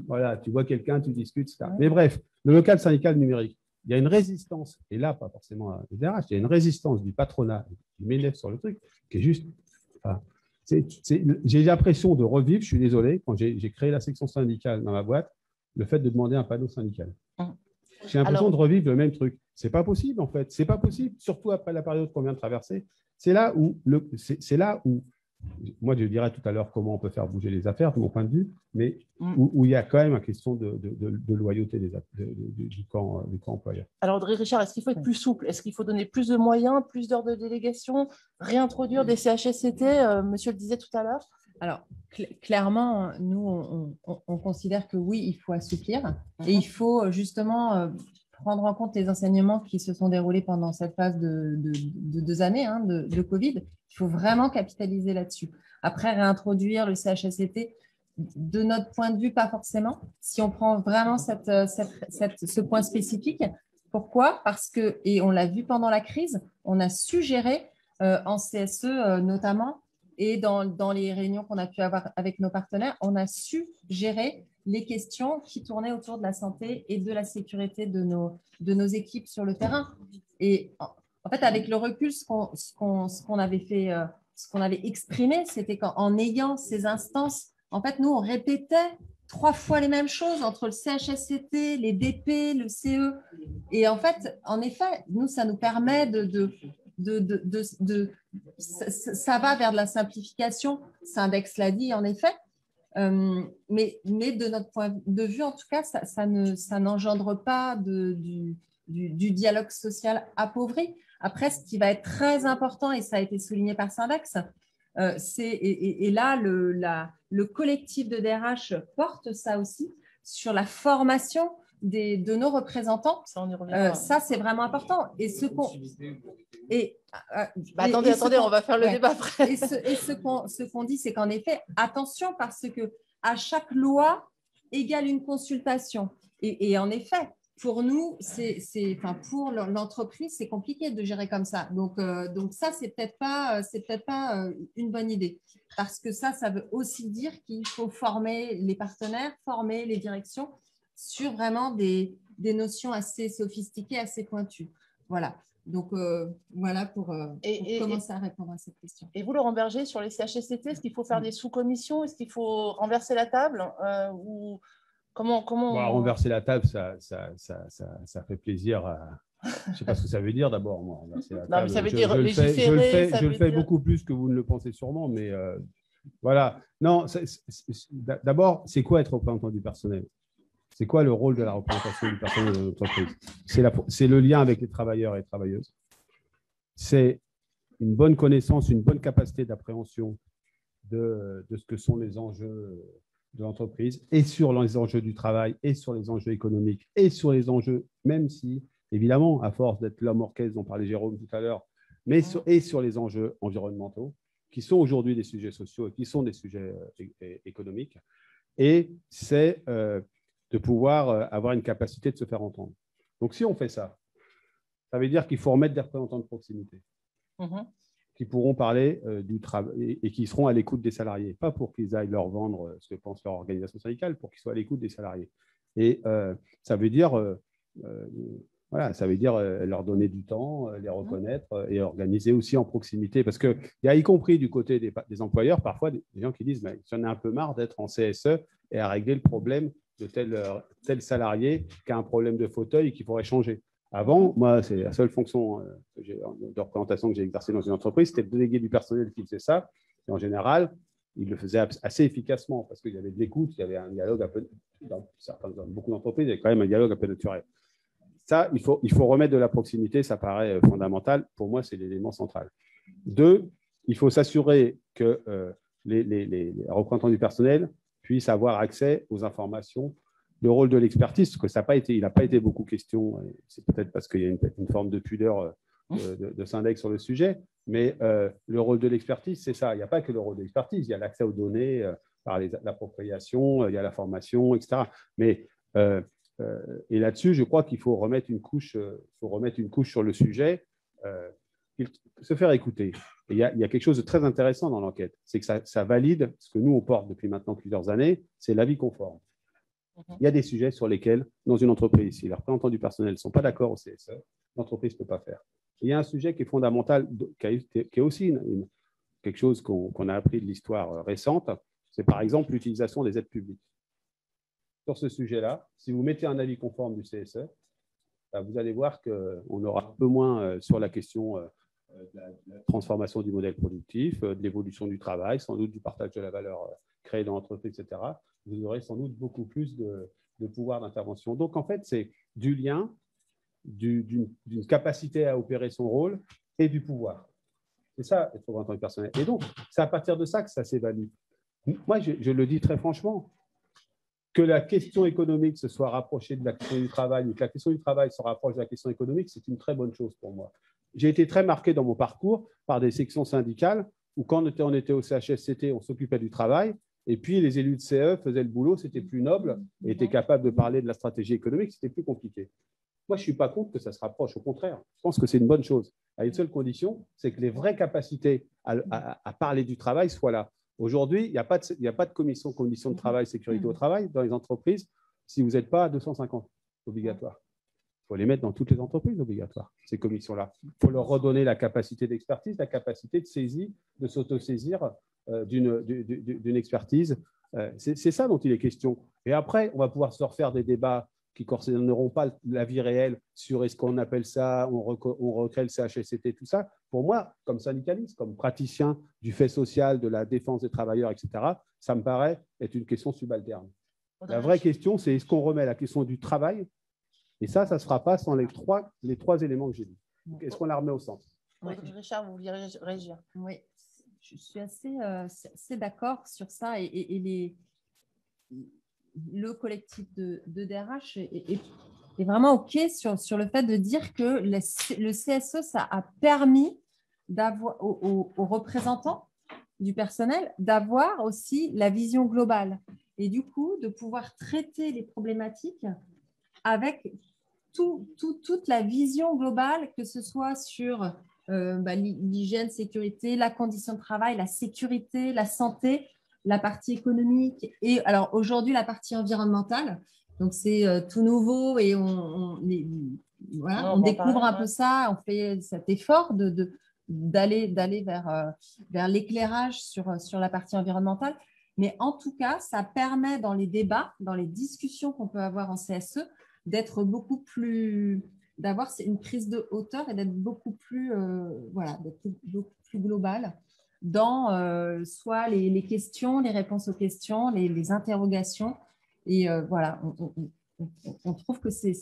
voilà, tu vois quelqu'un, tu discutes, etc. Mais bref, le local syndical numérique, il y a une résistance, et là, pas forcément des DRH, il y a une résistance du patronat qui m'élève sur le truc, qui est juste… Enfin, j'ai l'impression de revivre, je suis désolé, quand j'ai créé la section syndicale dans ma boîte, le fait de demander un panneau syndical. J'ai l'impression de revivre le même truc. C'est pas possible, en fait. C'est pas possible, surtout après la période qu'on vient de traverser. C'est là où, moi, je dirais tout à l'heure comment on peut faire bouger les affaires, de mon point de vue, mais où il y a quand même une question de loyauté du camp employeur. Alors, Audrey Richard, est-ce qu'il faut être plus souple? Est-ce qu'il faut donner plus de moyens, plus d'heures de délégation, réintroduire des CHSCT? Monsieur le disait tout à l'heure. Alors, clairement, nous, on considère que oui, il faut assouplir et il faut justement prendre en compte les enseignements qui se sont déroulés pendant cette phase de 2 années de Covid. Il faut vraiment capitaliser là-dessus. Après, réintroduire le CHSCT, de notre point de vue, pas forcément. Si on prend vraiment ce point spécifique, pourquoi? Parce que, et on l'a vu pendant la crise, on a su gérer en CSE notamment, et dans les réunions qu'on a pu avoir avec nos partenaires, on a su gérer les questions qui tournaient autour de la santé et de la sécurité de nos équipes sur le terrain. Et en fait, avec le recul, ce qu'on avait exprimé, c'était qu'en ayant ces instances, en fait, nous, on répétait 3 fois les mêmes choses entre le CHSCT, les DP, le CE. Et en fait, en effet, nous, ça nous permet ça va vers de la simplification. Syndex l'a dit, en effet. Mais de notre point de vue, en tout cas, ça n'engendre pas du dialogue social appauvri. Après, ce qui va être très important, et ça a été souligné par Syndex, et là, le collectif de DRH porte ça aussi, sur la formation de nos représentants. Ça, c'est vraiment important. Attendez, on va faire le débat après. Et ce qu'on dit, c'est qu'en effet, attention, parce que à chaque loi égale une consultation. Et en effet, pour nous, pour l'entreprise, c'est compliqué de gérer comme ça. Donc ça, c'est peut-être pas une bonne idée. Parce que ça veut aussi dire qu'il faut former les partenaires, former les directions sur vraiment des notions assez sophistiquées, assez pointues. Voilà. Donc, voilà pour commencer à répondre à cette question. Et vous, Laurent Berger, sur les CHSCT, est-ce qu'il faut faire des sous-commissions? Est-ce qu'il faut renverser la table ou comment renverser la table, ça fait plaisir à… Je ne sais pas ce que ça veut dire d'abord, moi. Renverser la table. Non, mais ça veut dire légiférer. Je le fais beaucoup plus que vous ne le pensez sûrement, mais voilà. Non, d'abord, c'est quoi être représentant du personnel? C'est quoi le rôle de la représentation du personnel de l'entreprise? C'est le lien avec les travailleurs et les travailleuses. C'est une bonne connaissance, une bonne capacité d'appréhension de ce que sont les enjeux de l'entreprise et sur les enjeux du travail et sur les enjeux économiques et sur les enjeux, même si, évidemment, à force d'être l'homme orchestre dont parlait Jérôme tout à l'heure, et sur les enjeux environnementaux, qui sont aujourd'hui des sujets sociaux et qui sont des sujets économiques. Et c'est de pouvoir avoir une capacité de se faire entendre. Donc, si on fait ça, ça veut dire qu'il faut remettre des représentants de proximité qui pourront parler du travail et qui seront à l'écoute des salariés, pas pour qu'ils aillent leur vendre ce que pense leur organisation syndicale, pour qu'ils soient à l'écoute des salariés. Et ça veut dire, voilà, ça veut dire leur donner du temps, les reconnaître et organiser aussi en proximité. Parce qu'il y a, y compris du côté des employeurs, parfois des gens qui disent « j'en ai un peu marre d'être en CSE et à régler le problème de tel salarié qui a un problème de fauteuil et qu'il faudrait changer ». Avant, moi, c'est la seule fonction de représentation que j'ai exercée dans une entreprise, c'était le délégué du personnel qui faisait ça. Et en général, il le faisait assez efficacement parce qu'il y avait de l'écoute, il y avait un dialogue un peu, dans beaucoup d'entreprises, il y avait quand même un dialogue un peu naturel. Ça, il faut remettre de la proximité, ça paraît fondamental. Pour moi, c'est l'élément central. 2, il faut s'assurer que les représentants du personnel puissent avoir accès aux informations. Le rôle de l'expertise, parce que il n'a pas été beaucoup question, c'est peut-être parce qu'il y a une forme de pudeur de Syndex sur le sujet, mais le rôle de l'expertise, c'est ça. Il n'y a pas que le rôle de l'expertise, il y a l'accès aux données par l'appropriation, il y a la formation, etc. Mais, et là-dessus, je crois qu'il faut remettre une couche sur le sujet, se faire écouter. Et il y a quelque chose de très intéressant dans l'enquête, c'est que ça valide ce que nous, on porte depuis maintenant plusieurs années, c'est l'avis conforme. Il y a des sujets sur lesquels, dans une entreprise, si les représentants du personnel ne sont pas d'accord au CSE, l'entreprise ne peut pas faire. Et il y a un sujet qui est fondamental, qui est aussi quelque chose qu'on a appris de l'histoire récente, c'est par exemple l'utilisation des aides publiques. Sur ce sujet-là, si vous mettez un avis conforme du CSE, vous allez voir qu'on aura un peu moins sur la question de la transformation du modèle productif, de l'évolution du travail, sans doute du partage de la valeur créée dans l'entreprise, etc. Vous aurez sans doute beaucoup plus de pouvoir d'intervention. Donc, en fait, c'est du lien, d'une capacité à opérer son rôle et du pouvoir. C'est ça, être représentant du personnel. Et donc, c'est à partir de ça que ça s'évalue. Moi, je le dis très franchement, que la question économique se soit rapprochée de la question du travail ou que la question du travail se rapproche de la question économique, c'est une très bonne chose pour moi. J'ai été très marqué dans mon parcours par des sections syndicales où, quand on était au CHSCT, on s'occupait du travail. Et puis, les élus de CE faisaient le boulot, c'était plus noble, et étaient capables de parler de la stratégie économique, c'était plus compliqué. Moi, je ne suis pas contre que ça se rapproche, au contraire. Je pense que c'est une bonne chose. À une seule condition, c'est que les vraies capacités à parler du travail soient là. Aujourd'hui, il n'y a pas de conditions de travail, sécurité au travail dans les entreprises si vous n'êtes pas à 250 obligatoires. Il faut les mettre dans toutes les entreprises obligatoires, ces commissions-là. Il faut leur redonner la capacité d'expertise, la capacité de saisie, de s'autosaisir d'une expertise. C'est ça dont il est question. Et après, on va pouvoir se refaire des débats qui ne concerneront pas la vie réelle sur est-ce qu'on appelle ça, on recrée le CHSCT, tout ça. Pour moi, comme syndicaliste, comme praticien du fait social, de la défense des travailleurs, etc., ça me paraît être une question subalterne. La vraie question, c'est est-ce qu'on remet la question du travail? Et ça ne se fera pas sans les trois éléments que j'ai dit. Est-ce qu'on la remet au centre? Oui. Richard, vous vouliez réagir? Oui, je suis assez d'accord sur ça. Et le collectif de DRH est vraiment OK sur le fait de dire que le CSE, ça a permis aux représentants du personnel d'avoir aussi la vision globale et du coup de pouvoir traiter les problématiques avec toute la vision globale, que ce soit sur l'hygiène, sécurité, la condition de travail, la sécurité, la santé, la partie économique et alors aujourd'hui la partie environnementale. Donc c'est tout nouveau et on découvre un peu ça, on fait cet effort d'aller vers l'éclairage sur la partie environnementale. Mais en tout cas, ça permet dans les débats, dans les discussions qu'on peut avoir en CSE, d'être beaucoup plus, d'avoir une prise de hauteur et d'être beaucoup plus, beaucoup plus global dans soit les questions, les réponses aux questions, les interrogations. Et voilà, on trouve que c'est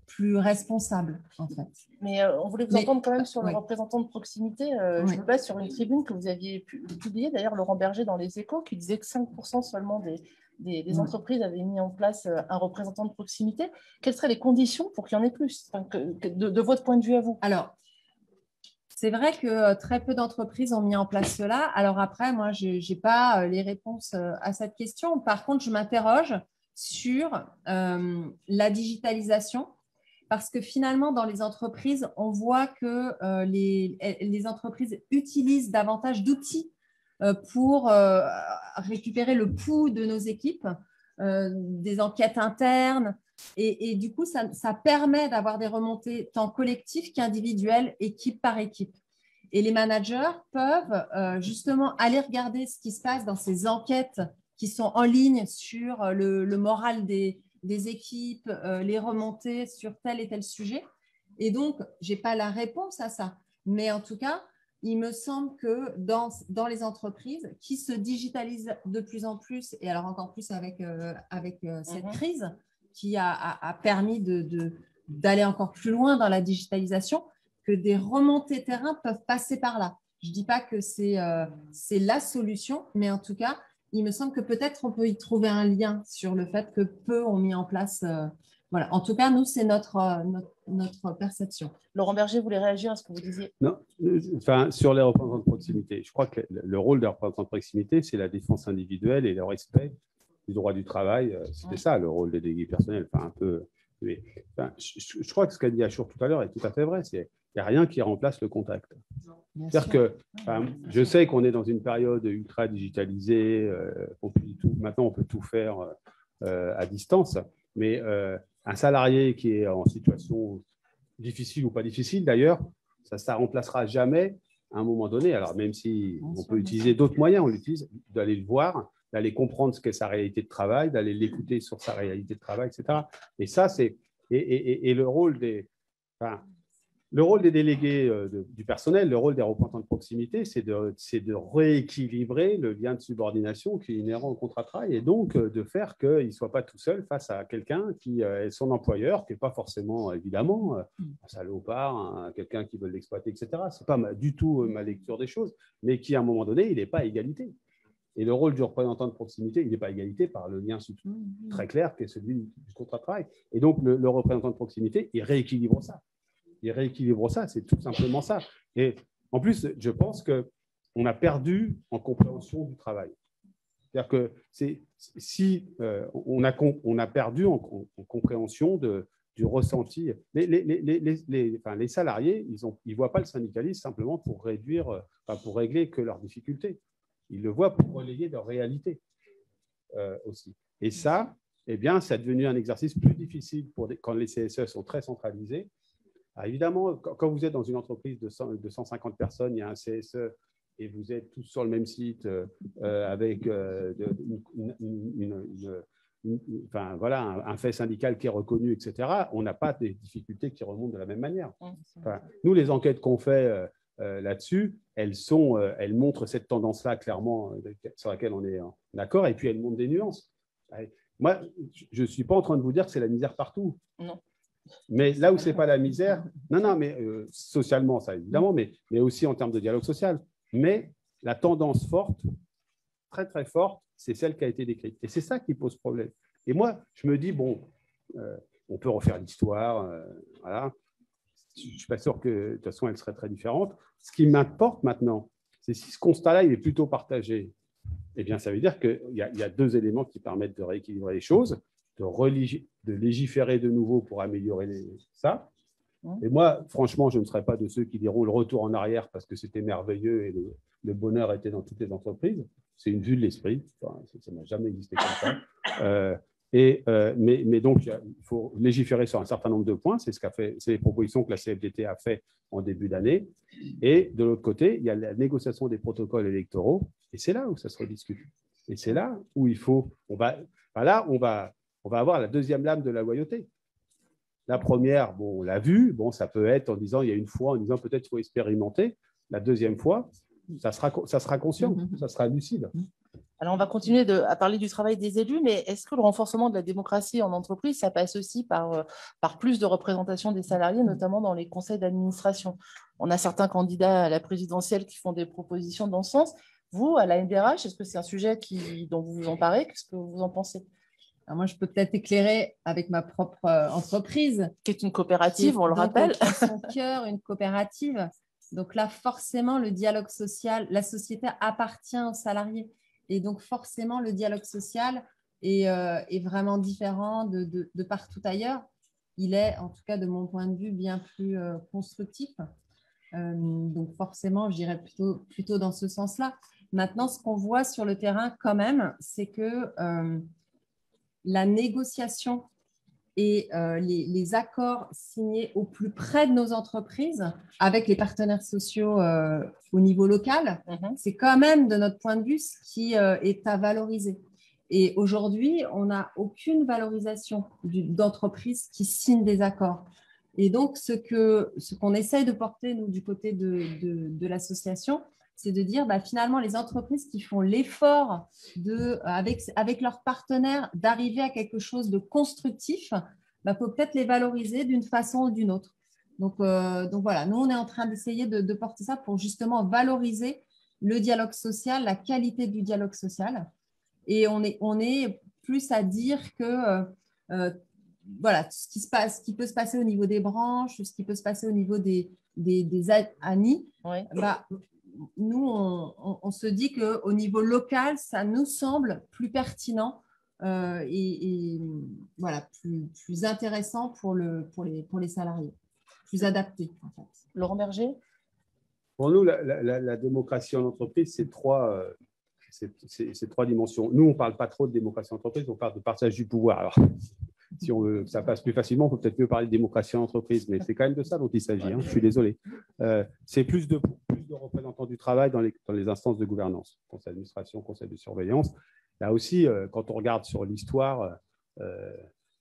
plus responsable, en fait. Mais on voulait vous entendre quand même sur le représentant de proximité. Je me base sur une tribune que vous aviez publiée, d'ailleurs, Laurent Berger dans Les Échos, qui disait que 5% seulement des entreprises avaient mis en place un représentant de proximité. Quelles seraient les conditions pour qu'il y en ait plus, de votre point de vue à vous? Alors, c'est vrai que très peu d'entreprises ont mis en place cela. Alors après, moi, je n'ai pas les réponses à cette question. Par contre, je m'interroge sur la digitalisation. Parce que finalement, dans les entreprises, on voit que les entreprises utilisent davantage d'outils pour récupérer le pouls de nos équipes, des enquêtes internes. Et du coup, ça permet d'avoir des remontées tant collectives qu'individuelles, équipe par équipe. Et les managers peuvent justement aller regarder ce qui se passe dans ces enquêtes qui sont en ligne sur le moral des équipes, les remontées sur tel et tel sujet. Et donc, je n'ai pas la réponse à ça. Mais en tout cas, il me semble que dans les entreprises qui se digitalisent de plus en plus, et alors encore plus avec cette crise qui a permis d'aller encore plus loin dans la digitalisation, que des remontées terrain peuvent passer par là. Je ne dis pas que c'est la solution, mais en tout cas, il me semble que peut-être on peut y trouver un lien sur le fait que peu ont mis en place. Voilà. En tout cas, nous, c'est notre perception. Laurent Berger voulait réagir à ce que vous disiez. Non, enfin, sur les représentants de proximité, je crois que le rôle des représentants de proximité, c'est la défense individuelle et le respect du droit du travail. C'était ça, le rôle des délégués personnels. Enfin, un peu. Mais, enfin, je crois que ce qu'a dit Achour tout à l'heure est tout à fait vrai. Il n'y a rien qui remplace le contact. C'est-à-dire que je sais qu'on est dans une période ultra digitalisée. Maintenant, on peut tout faire à distance. Mais un salarié qui est en situation difficile ou pas difficile, d'ailleurs, ça ne remplacera jamais à un moment donné. Alors, même si on peut utiliser d'autres moyens, on l'utilise, d'aller le voir, d'aller comprendre ce qu'est sa réalité de travail, d'aller l'écouter sur sa réalité de travail, etc. Et ça, c'est… Et le rôle des… Enfin, le rôle des délégués du personnel, le rôle des représentants de proximité, c'est de rééquilibrer le lien de subordination qui est inhérent au contrat de travail et donc de faire qu'il ne soit pas tout seul face à quelqu'un qui est son employeur, qui n'est pas forcément, évidemment, un salopard, quelqu'un qui veut l'exploiter, etc. Ce n'est pas du tout ma lecture des choses, mais qui, à un moment donné, il n'est pas à égalité. Et le rôle du représentant de proximité, il n'est pas à égalité par le lien très clair qui est celui du contrat de travail. Et donc, le représentant de proximité, il rééquilibre ça. C'est tout simplement ça. Et en plus, je pense qu'on a perdu en compréhension du travail. C'est-à-dire que on a perdu en compréhension du ressenti. Les salariés, ils ne voient pas le syndicalisme simplement pour régler que leurs difficultés. Ils le voient pour relayer leur réalité aussi. Et ça, eh bien, ça est devenu un exercice plus difficile quand les CSE sont très centralisés. Alors évidemment, quand vous êtes dans une entreprise de 150 personnes, il y a un CSE et vous êtes tous sur le même site avec un fait syndical qui est reconnu, etc., on n'a pas des difficultés qui remontent de la même manière. Enfin, nous, les enquêtes qu'on fait là-dessus, elles montrent cette tendance-là clairement sur laquelle on est d'accord et puis elles montrent des nuances. Moi, je ne suis pas en train de vous dire que c'est la misère partout. Non. Mais là où ce n'est pas la misère, mais socialement, ça évidemment, mais aussi en termes de dialogue social. Mais la tendance forte, très très forte, c'est celle qui a été décrite. Et c'est ça qui pose problème. Et moi, je me dis, on peut refaire l'histoire, voilà. Je ne suis pas sûr que de toute façon, elle serait très différente. Ce qui m'importe maintenant, c'est si ce constat-là, il est plutôt partagé, eh bien, ça veut dire qu'il y a deux éléments qui permettent de rééquilibrer les choses. De légiférer de nouveau pour améliorer ça. Et moi, franchement, je ne serais pas de ceux qui diront le retour en arrière parce que c'était merveilleux et le bonheur était dans toutes les entreprises. C'est une vue de l'esprit. Enfin, ça n'a jamais existé comme ça. Mais donc, il faut légiférer sur un certain nombre de points. C'est les propositions que la CFDT a fait en début d'année. Et de l'autre côté, il y a la négociation des protocoles électoraux. Et c'est là où ça se rediscute. Et c'est là où on va avoir la deuxième lame de la loyauté. La première, on l'a vu, ça peut être en disant, il y a une fois, en disant peut-être qu'il faut expérimenter. La deuxième fois, ça sera conscient, ça sera lucide. Alors, on va continuer à parler du travail des élus, mais est-ce que le renforcement de la démocratie en entreprise, ça passe aussi par plus de représentation des salariés, notamment dans les conseils d'administration? On a certains candidats à la présidentielle qui font des propositions dans ce sens. Vous, à la NDRH, est-ce que c'est un sujet dont vous vous emparez? Qu'est-ce que vous en pensez? Alors moi, je peux peut-être éclairer avec ma propre entreprise. Qui est une coopérative, on le rappelle. À son cœur, une coopérative. Donc là, forcément, le dialogue social, la société appartient aux salariés. Et donc, forcément, le dialogue social est vraiment différent de partout ailleurs. Il est, en tout cas de mon point de vue, bien plus constructif. Donc forcément, je dirais plutôt dans ce sens-là. Maintenant, ce qu'on voit sur le terrain quand même, c'est que la négociation et les accords signés au plus près de nos entreprises avec les partenaires sociaux au niveau local, c'est quand même, de notre point de vue, ce qui est à valoriser. Et aujourd'hui, on n'a aucune valorisation d'entreprises qui signent des accords. Et donc, ce qu'on essaye de porter, nous, du côté de l'association, c'est de dire finalement, les entreprises qui font l'effort avec leurs partenaires d'arriver à quelque chose de constructif, faut peut-être les valoriser d'une façon ou d'une autre. Donc voilà, nous, on est en train d'essayer de porter ça pour justement valoriser le dialogue social, la qualité du dialogue social. Et on est plus à dire que voilà, ce qui peut se passer au niveau des branches, ce qui peut se passer au niveau des ANI, oui. Nous, on se dit qu'au niveau local, ça nous semble plus pertinent et voilà, plus intéressant pour les salariés, plus adapté en fait. Laurent Berger? Pour nous, la démocratie en entreprise, c'est trois dimensions. Nous, on ne parle pas trop de démocratie en entreprise, on parle de partage du pouvoir. Alors, si on veut que ça passe plus facilement, il faut peut-être mieux parler de démocratie en entreprise, mais c'est quand même de ça dont il s'agit. Je suis désolé. C'est plus de représentants du travail dans les instances de gouvernance, conseil d'administration, conseil de surveillance. Là aussi, quand on regarde sur l'histoire,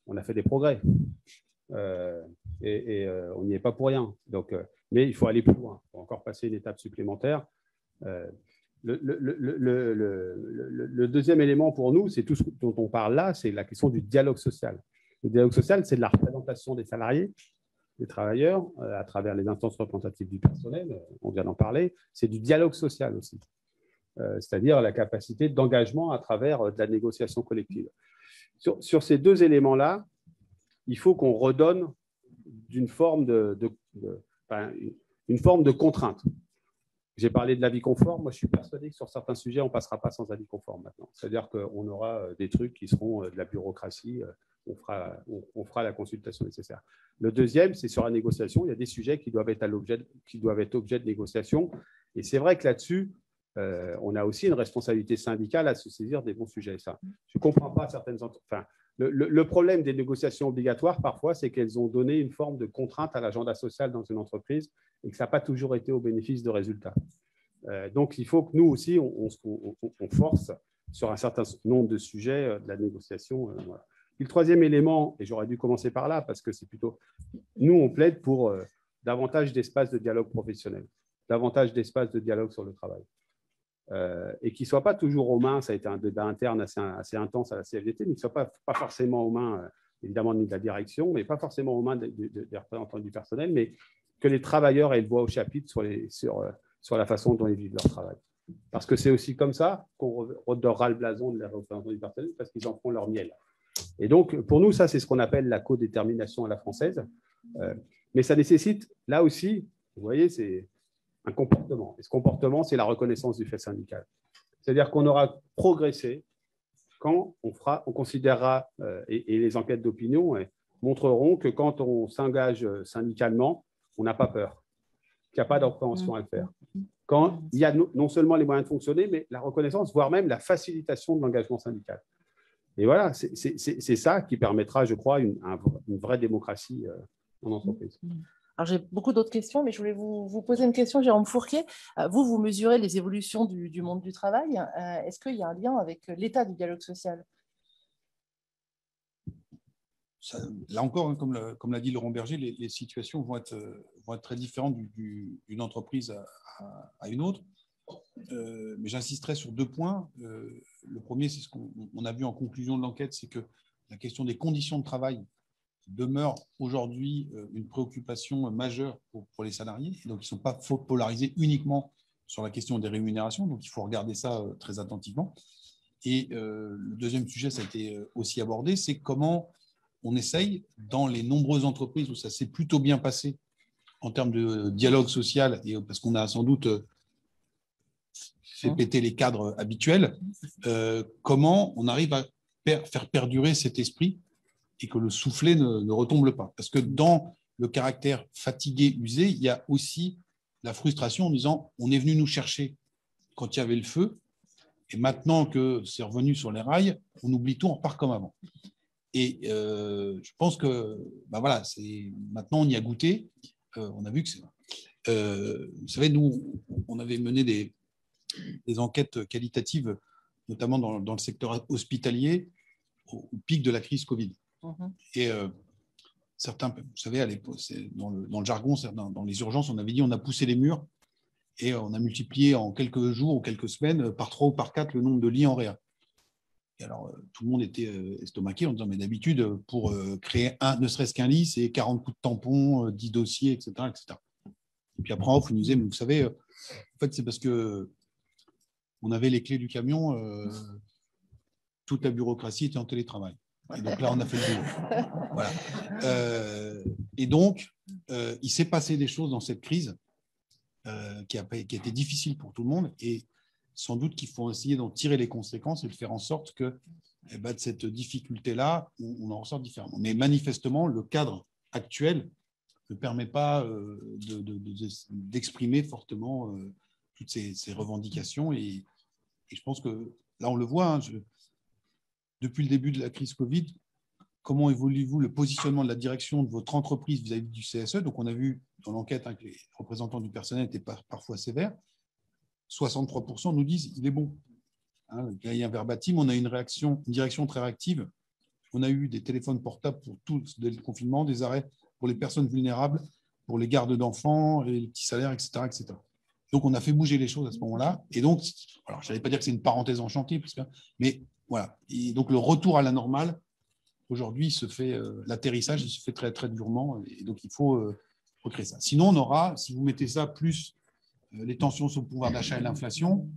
on a fait des progrès. Et on n'y est pas pour rien. Donc, mais il faut aller plus loin. Il faut encore passer une étape supplémentaire. Le deuxième élément pour nous, c'est tout ce dont on parle là, c'est la question du dialogue social. Le dialogue social, c'est de la représentation des salariés, des travailleurs, à travers les instances représentatives du personnel, on vient d'en parler. C'est du dialogue social aussi, c'est-à-dire la capacité d'engagement à travers de la négociation collective. Sur ces deux éléments-là, il faut qu'on redonne une forme de contrainte. J'ai parlé de l'avis conforme. Moi, je suis persuadé que sur certains sujets, on ne passera pas sans avis conforme maintenant. C'est-à-dire qu'on aura des trucs qui seront de la bureaucratie. On fera la consultation nécessaire. Le deuxième, c'est sur la négociation. Il y a des sujets qui doivent être objet de négociation. Et c'est vrai que là-dessus, on a aussi une responsabilité syndicale à se saisir des bons sujets. Ça. Je ne comprends pas certaines entreprises. Le problème des négociations obligatoires, parfois, c'est qu'elles ont donné une forme de contrainte à l'agenda social dans une entreprise et que ça n'a pas toujours été au bénéfice de résultats. Donc, il faut que nous aussi, on force sur un certain nombre de sujets de la négociation. Voilà. Et le troisième élément, et j'aurais dû commencer par là, parce que c'est plutôt… Nous, on plaide pour davantage d'espace de dialogue professionnel, davantage d'espace de dialogue sur le travail. Et qui ne soit pas toujours aux mains, ça a été un débat interne assez intense à la CFDT, mais qui ne soit pas forcément aux mains, évidemment, ni de la direction, mais pas forcément aux mains des représentants du personnel, mais que les travailleurs aient le voix au chapitre sur la façon dont ils vivent leur travail. Parce que c'est aussi comme ça qu'on redorera le blason de les représentants du personnel, parce qu'ils en font leur miel. Et donc, pour nous, ça, c'est ce qu'on appelle la codétermination à la française. Mais ça nécessite, là aussi, vous voyez, c'est un comportement. Et ce comportement, c'est la reconnaissance du fait syndical. C'est-à-dire qu'on aura progressé quand on considérera, et les enquêtes d'opinion montreront que quand on s'engage syndicalement, on n'a pas peur, qu'il n'y a pas d'appréhension à le faire. Quand il y a non seulement les moyens de fonctionner, mais la reconnaissance, voire même la facilitation de l'engagement syndical. Et voilà, c'est ça qui permettra, je crois, une vraie démocratie en entreprise. Alors, j'ai beaucoup d'autres questions, mais je voulais vous poser une question, Jérôme Fourquet. Vous mesurez les évolutions du monde du travail. Est-ce qu'il y a un lien avec l'état du dialogue social? Là encore, hein, comme l'a dit Laurent Berger, les situations vont être très différentes d'une entreprise à une autre. Mais j'insisterai sur deux points. Le premier, c'est ce qu'on a vu en conclusion de l'enquête, c'est que la question des conditions de travail demeure aujourd'hui une préoccupation majeure pour les salariés. Donc, ils ne sont pas polarisés uniquement sur la question des rémunérations. Donc, il faut regarder ça très attentivement. Et le deuxième sujet, ça a été aussi abordé, c'est comment on essaye, dans les nombreuses entreprises où ça s'est plutôt bien passé en termes de dialogue social, et parce qu'on a sans doute fait péter les cadres habituels, comment on arrive à faire perdurer cet esprit et que le soufflet ne retombe pas. Parce que dans le caractère fatigué, usé, il y a aussi la frustration en disant on est venu nous chercher quand il y avait le feu, et maintenant que c'est revenu sur les rails, on oublie tout, on repart comme avant. Et je pense que voilà, maintenant on y a goûté, on a vu que c'est... vous savez, nous, on avait mené des enquêtes qualitatives, notamment dans le secteur hospitalier, au pic de la crise Covid. Et certains, vous savez, à l'époque, dans le jargon, dans les urgences, on avait dit on a poussé les murs et on a multiplié en quelques jours ou quelques semaines par 3 ou par 4 le nombre de lits en réa. Et alors, tout le monde était estomaqué en disant mais d'habitude, pour créer ne serait-ce qu'un lit, c'est 40 coups de tampon, 10 dossiers, etc. etc. Et puis après, on nous disait, mais vous savez, en fait, c'est parce que on avait les clés du camion, toute la bureaucratie était en télétravail. Et donc là, on a fait le boulot. Voilà. Et donc, il s'est passé des choses dans cette crise qui a été difficile pour tout le monde. Et sans doute qu'il faut essayer d'en tirer les conséquences et de faire en sorte que de cette difficulté-là, on en ressort différemment. Mais manifestement, le cadre actuel ne permet pas d'exprimer fortement toutes ces revendications. Et je pense que là, on le voit, depuis le début de la crise Covid, comment évolue-vous le positionnement de la direction de votre entreprise vis-à-vis du CSE? Donc, on a vu dans l'enquête que les représentants du personnel étaient parfois sévères. 63% nous disent qu'il est bon. Il y a un verbatim, on a une direction très réactive. On a eu des téléphones portables pour tout le confinement, des arrêts pour les personnes vulnérables, pour les gardes d'enfants, les petits salaires, etc., etc. Donc, on a fait bouger les choses à ce moment-là. Et donc, alors, je n'allais pas dire que c'est une parenthèse enchantée, mais voilà. Et donc, le retour à la normale, aujourd'hui, se fait, l'atterrissage se fait très, très durement. Et donc, il faut recréer ça. Sinon, on aura, si vous mettez ça, plus les tensions sur le pouvoir d'achat et l'inflation,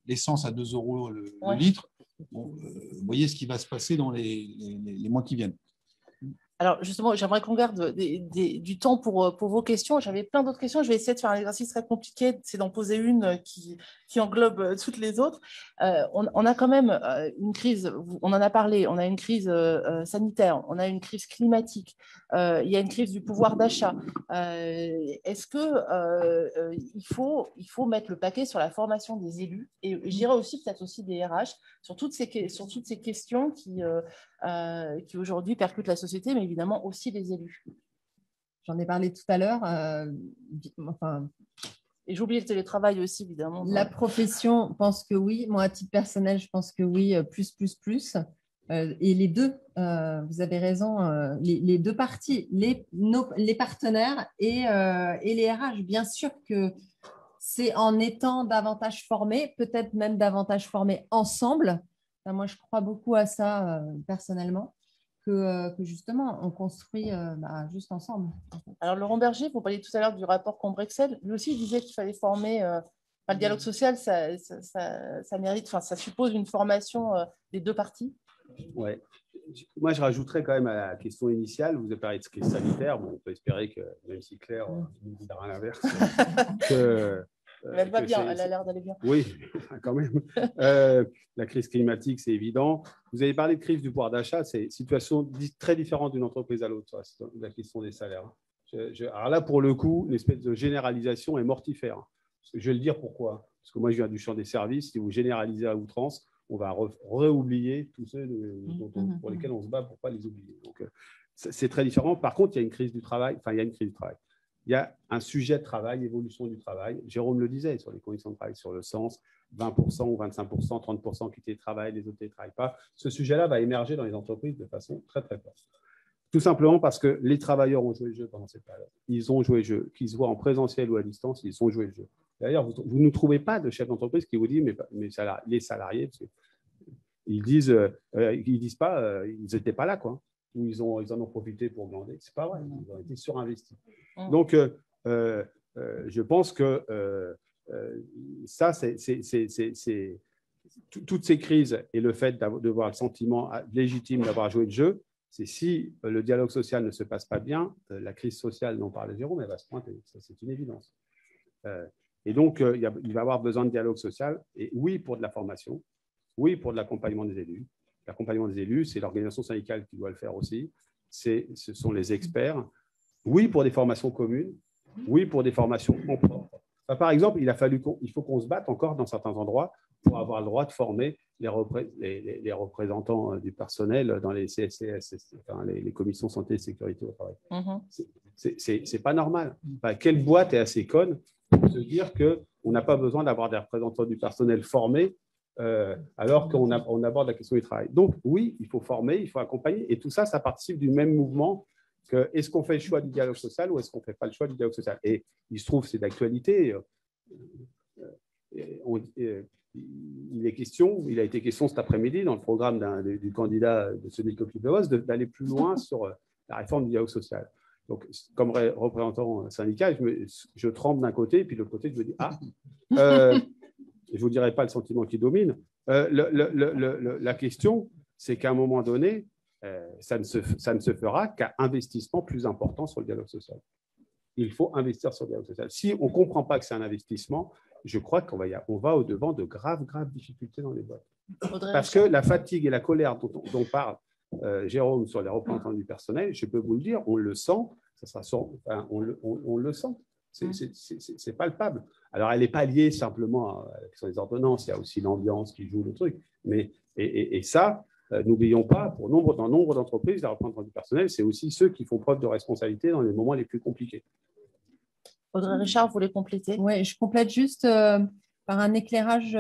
l'essence à 2 € le litre, bon, vous voyez ce qui va se passer dans les mois qui viennent. Alors, justement, j'aimerais qu'on garde du temps pour vos questions. J'avais plein d'autres questions. Je vais essayer de faire un exercice très compliqué, c'est d'en poser une qui englobe toutes les autres. On a quand même une crise, on en a parlé, on a une crise sanitaire, on a une crise climatique, il y a une crise du pouvoir d'achat. Est-ce qu'il faut mettre le paquet sur la formation des élus et je dirais aussi peut-être aussi des RH sur toutes ces questions qui aujourd'hui percutent la société, mais évidemment aussi les élus. J'en ai parlé tout à l'heure. Et j'ai oublié le télétravail aussi, évidemment. La profession pense que oui. Moi, à titre personnel, je pense que oui, plus. Et les deux, vous avez raison, les deux parties, les partenaires et les RH. Bien sûr que c'est en étant davantage formés, peut-être même davantage formés ensemble. Enfin, moi, je crois beaucoup à ça personnellement. Que justement, on construit juste ensemble. Alors, Laurent Berger, vous parliez tout à l'heure du rapport Combrexel. Lui aussi, il disait qu'il fallait former. Le dialogue social, ça mérite, ça suppose une formation des deux parties. Ouais. Moi, je rajouterais quand même à la question initiale, vous avez parlé de crise sanitaire. Bon, on peut espérer que, même si Claire nous dit à l'inverse, elle va bien, elle a l'air d'aller bien. Oui, quand même. La crise climatique, c'est évident. Vous avez parlé de crise du pouvoir d'achat, c'est une situation très différente d'une entreprise à l'autre, la question des salaires. Alors là, pour le coup, l'espèce de généralisation est mortifère. Je vais le dire pourquoi. Parce que moi, je viens du champ des services. Si vous généralisez à outrance, on va réoublier tous ceux pour lesquels on se bat pour ne pas les oublier. Donc, c'est très différent. Par contre, il y a une crise du travail. Enfin, il y a une crise du travail. Il y a un sujet de travail, évolution du travail. Jérôme le disait sur les conditions de travail, sur le sens, 20% ou 25%, 30% qui télétravaillent, les autres ne télétravaillent pas. Ce sujet-là va émerger dans les entreprises de façon très, très forte. Tout simplement parce que les travailleurs ont joué le jeu pendant cette période. Ils ont joué le jeu. Qu'ils se voient en présentiel ou à distance, ils ont joué le jeu. D'ailleurs, vous ne trouvez pas de chef d'entreprise qui vous dit, mais les salariés, parce ils disent pas, ils n'étaient pas là, quoi. Ou ils en ont profité pour glander. Ce n'est pas vrai, ils ont été surinvestis. Donc, je pense que ça, c'est toutes ces crises et le fait d'avoir le sentiment légitime d'avoir joué le jeu, c'est si le dialogue social ne se passe pas bien, la crise sociale, n'en parle Jérôme, elle va se pointer. Ça, c'est une évidence. Et donc, il va y avoir besoin de dialogue social. Et oui, pour de la formation. Oui, pour de l'accompagnement des élus. l'accompagnement des élus, c'est l'organisation syndicale qui doit le faire aussi. Ce sont les experts. Oui, pour des formations communes. Oui, pour des formations en propre. Par exemple, il faut qu'on se batte encore dans certains endroits pour avoir le droit de former les représentants du personnel dans les CSCS, enfin, les commissions santé et sécurité au travail. C'est pas normal. Enfin, quelle boîte est assez conne pour se dire qu'on n'a pas besoin d'avoir des représentants du personnel formés alors qu'on aborde la question du travail. Donc, oui, il faut former, il faut accompagner, et tout ça, ça participe du même mouvement que est-ce qu'on fait le choix du dialogue social ou est-ce qu'on ne fait pas le choix du dialogue social. Et il se trouve, c'est d'actualité. Il a été question cet après-midi dans le programme du candidat de celui de d'aller plus loin sur la réforme du dialogue social. Donc, comme représentant syndical, je tremble d'un côté, et puis de l'autre côté, je me dis, je ne vous dirai pas le sentiment qui domine. La question, c'est qu'à un moment donné, ça ne se fera qu'à investissement plus important sur le dialogue social. Il faut investir sur le dialogue social. Si on ne comprend pas que c'est un investissement, je crois qu'on va au-devant de graves difficultés dans les boîtes. Parce que la fatigue et la colère dont parle Jérôme sur les représentants du personnel, je peux vous le dire, on le sent, on le sent. C'est palpable. Alors, elle n'est pas liée simplement à les ordonnances, il y a aussi l'ambiance qui joue le truc. Et ça, n'oublions pas, dans nombre d'entreprises, les représentants du personnel, c'est aussi ceux qui font preuve de responsabilité dans les moments les plus compliqués. Audrey Richard, vous voulez compléter? Oui, je complète juste par un éclairage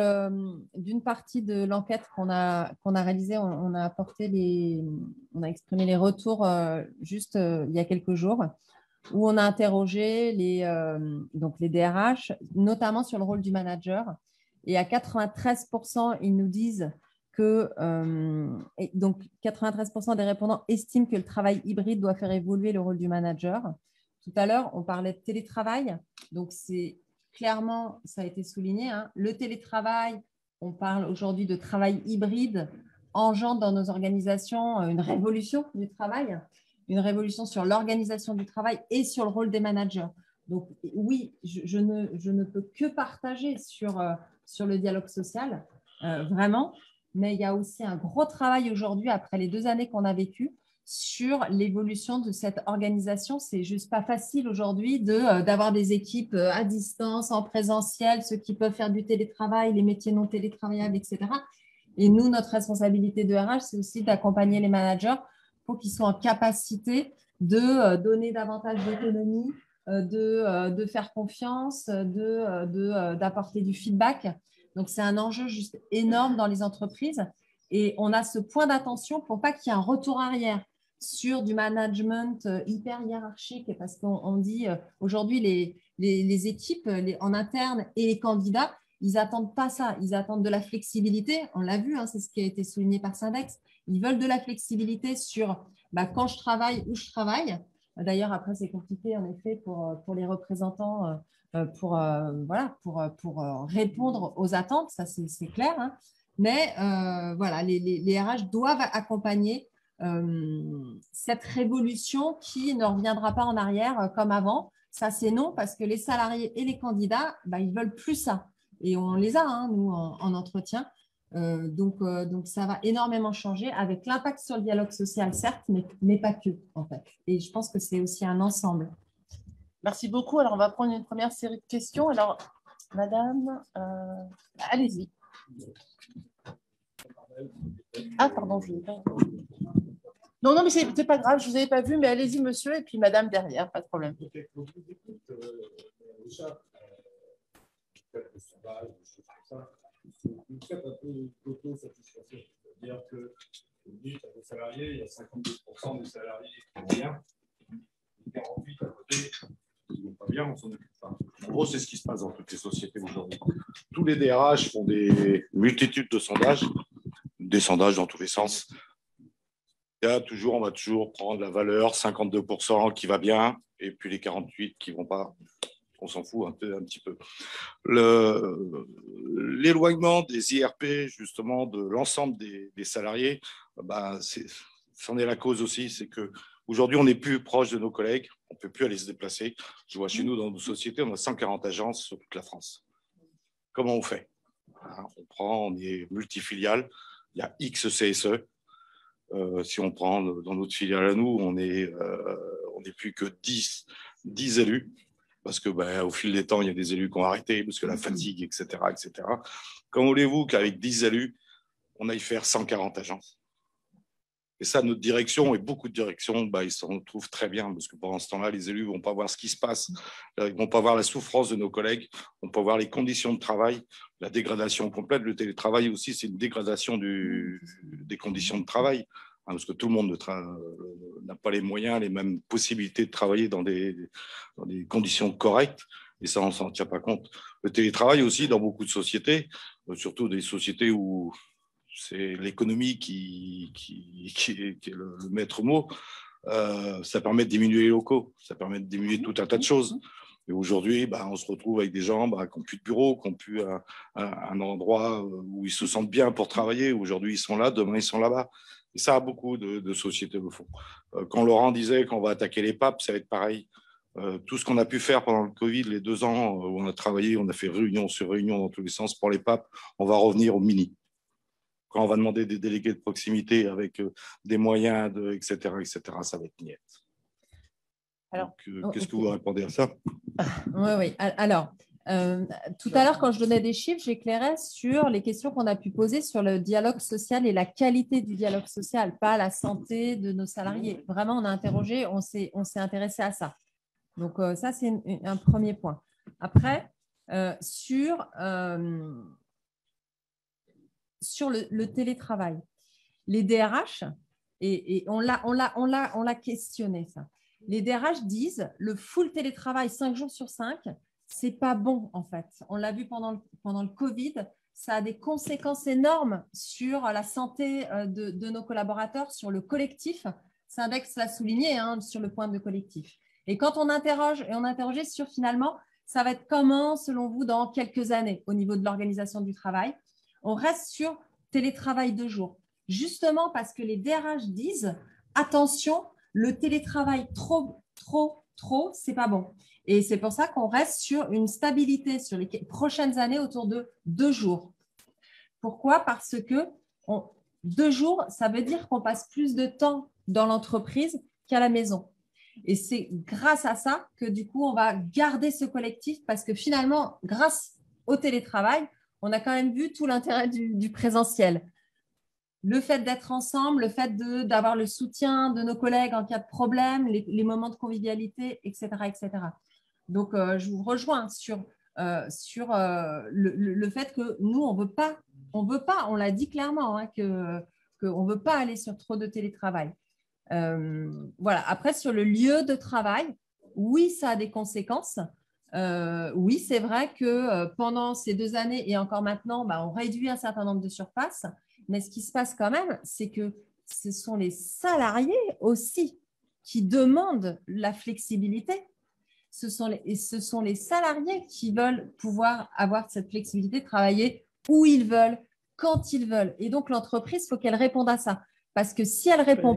d'une partie de l'enquête qu'on a réalisée. On a exprimé les retours juste il y a quelques jours, où on a interrogé les DRH, notamment sur le rôle du manager. Et à 93%, ils nous disent que 93% des répondants estiment que le travail hybride doit faire évoluer le rôle du manager. Tout à l'heure, on parlait de télétravail. Donc, c'est clairement, ça a été souligné, hein, le télétravail, on parle aujourd'hui de travail hybride, engendre dans nos organisations une révolution du travail, une révolution sur l'organisation du travail et sur le rôle des managers. Donc, oui, je ne peux que partager sur le dialogue social, vraiment, mais il y a aussi un gros travail aujourd'hui, après les 2 années qu'on a vécues, sur l'évolution de cette organisation. C'est juste pas facile aujourd'hui d'avoir des équipes à distance, en présentiel, ceux qui peuvent faire du télétravail, les métiers non télétravaillables, etc. Et nous, notre responsabilité de RH, c'est aussi d'accompagner les managers pour qu'ils soient en capacité de donner davantage d'autonomie, de faire confiance, d'apporter du feedback. Donc, c'est un enjeu juste énorme dans les entreprises. Et on a ce point d'attention pour pas qu'il y ait un retour arrière sur du management hyper hiérarchique, parce qu'on dit aujourd'hui les équipes en interne et les candidats, ils n'attendent pas ça, ils attendent de la flexibilité. On l'a vu, hein, c'est ce qui a été souligné par Syndex. Ils veulent de la flexibilité sur quand je travaille, où je travaille. D'ailleurs, après, c'est compliqué en effet pour les représentants pour répondre aux attentes, ça c'est clair. Hein. Mais voilà, les RH doivent accompagner cette révolution qui ne reviendra pas en arrière comme avant. Ça, c'est non, parce que les salariés et les candidats, ils ne veulent plus ça. Et on les a, hein, nous, en entretien. Donc, ça va énormément changer avec l'impact sur le dialogue social, certes, mais pas que, en fait. Et je pense que c'est aussi un ensemble. Merci beaucoup. Alors, on va prendre une première série de questions. Alors, madame, allez-y. Ah, pardon, je ne l'ai pas. Non, mais ce n'est pas grave, je ne vous avais pas vu, mais allez-y, monsieur, et puis madame derrière, pas de problème. Vous faites un peu d'auto-satisfaction, c'est-à-dire que vous dites à vos salariés, il y a 52% des salariés qui vont bien, 48 à côté qui ne vont pas bien, on s'en occupe pas. En gros, c'est ce qui se passe dans toutes les sociétés aujourd'hui. Tous les DRH font des multitudes de sondages, des sondages dans tous les sens. On va toujours prendre la valeur 52% qui va bien, et puis les 48 qui ne vont pas. On s'en fout un petit peu. L'éloignement des IRP, justement, de l'ensemble des salariés, c'en est la cause aussi. C'est qu'aujourd'hui, on n'est plus proche de nos collègues, on ne peut plus aller se déplacer. Je vois chez nous, dans nos sociétés, on a 140 agences sur toute la France. Comment on fait? On est multifilial, il y a X CSE, Si on prend dans notre filiale à nous, on n'est plus que 10 élus, parce que au fil des temps, il y a des élus qui ont arrêté, parce que la fatigue, etc. etc. Comment voulez-vous qu'avec 10 élus, on aille faire 140 agences? Et ça, notre direction et beaucoup de directions, ils s'en trouvent très bien, parce que pendant ce temps-là, les élus ne vont pas voir ce qui se passe, ils ne vont pas voir la souffrance de nos collègues, ils ne vont pas voir les conditions de travail, la dégradation complète. Le télétravail aussi, c'est une dégradation des conditions de travail, parce que tout le monde n'a pas les moyens, les mêmes possibilités de travailler dans des conditions correctes, et ça, on ne s'en tient pas compte. Le télétravail aussi, dans beaucoup de sociétés, surtout des sociétés où c'est l'économie qui est le maître mot. Ça permet de diminuer les locaux, ça permet de diminuer tout un tas de choses. Et aujourd'hui, on se retrouve avec des gens qui n'ont plus de bureau, qui n'ont plus un endroit où ils se sentent bien pour travailler. Aujourd'hui, ils sont là, demain, ils sont là-bas. Et ça, beaucoup de sociétés le font. Quand Laurent disait qu'on va attaquer les papes, ça va être pareil. Tout ce qu'on a pu faire pendant le Covid, les 2 ans où on a travaillé, on a fait réunion sur réunion dans tous les sens pour les papes, on va revenir au mini. Quand on va demander des délégués de proximité avec des moyens, etc., ça va être niette. Alors, qu'est-ce que vous répondez à ça? Oui. Alors, tout à l'heure, quand je donnais des chiffres, j'éclairais sur les questions qu'on a pu poser sur le dialogue social et la qualité du dialogue social, pas la santé de nos salariés. Vraiment, on a interrogé, on s'est intéressé à ça. Donc, ça, c'est un premier point. Après, sur le télétravail, les DRH, et on l'a questionné ça. Les DRH disent le full télétravail 5 jours sur 5, c'est pas bon en fait. On l'a vu pendant le Covid, ça a des conséquences énormes sur la santé de nos collaborateurs, sur le collectif. Syndex l'a souligné sur le point de collectif. Et quand on interrogeait sur finalement, ça va être comment selon vous dans quelques années au niveau de l'organisation du travail? On reste sur télétravail 2 jours. Justement parce que les DRH disent attention, le télétravail trop, c'est pas bon. Et c'est pour ça qu'on reste sur une stabilité sur les prochaines années autour de 2 jours. Pourquoi? Parce que 2 jours, ça veut dire qu'on passe plus de temps dans l'entreprise qu'à la maison. Et c'est grâce à ça que du coup, on va garder ce collectif parce que finalement, grâce au télétravail, on a quand même vu tout l'intérêt du présentiel. Le fait d'être ensemble, le fait d'avoir le soutien de nos collègues en cas de problème, les moments de convivialité, etc. etc. Donc, je vous rejoins sur le fait que nous, on veut pas, on l'a dit clairement, qu'on ne veut pas aller sur trop de télétravail. Voilà. Après, sur le lieu de travail, oui, ça a des conséquences. Oui, c'est vrai que pendant ces 2 années et encore maintenant, on réduit un certain nombre de surfaces. Mais ce qui se passe quand même, c'est que ce sont les salariés aussi qui demandent la flexibilité. Ce sont les salariés qui veulent pouvoir avoir cette flexibilité, travailler où ils veulent, quand ils veulent. Et donc, l'entreprise, il faut qu'elle réponde à ça. Parce que si elle ne répond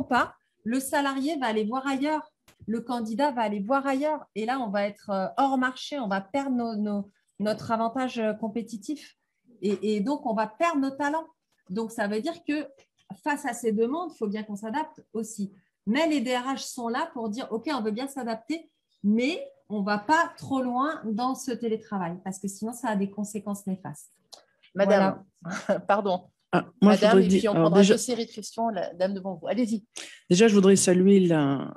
pas, le salarié va aller voir ailleurs. Le candidat va aller voir ailleurs. Et là, on va être hors marché, on va perdre notre avantage compétitif. Et donc, on va perdre nos talents. Donc, ça veut dire que face à ces demandes, il faut bien qu'on s'adapte aussi. Mais les DRH sont là pour dire, OK, on veut bien s'adapter, mais on ne va pas trop loin dans ce télétravail parce que sinon, ça a des conséquences néfastes. Madame, voilà. Pardon. Moi, Madame, et puis on prendra 2 séries de questions. La dame devant vous. Allez-y. Déjà, je voudrais saluer la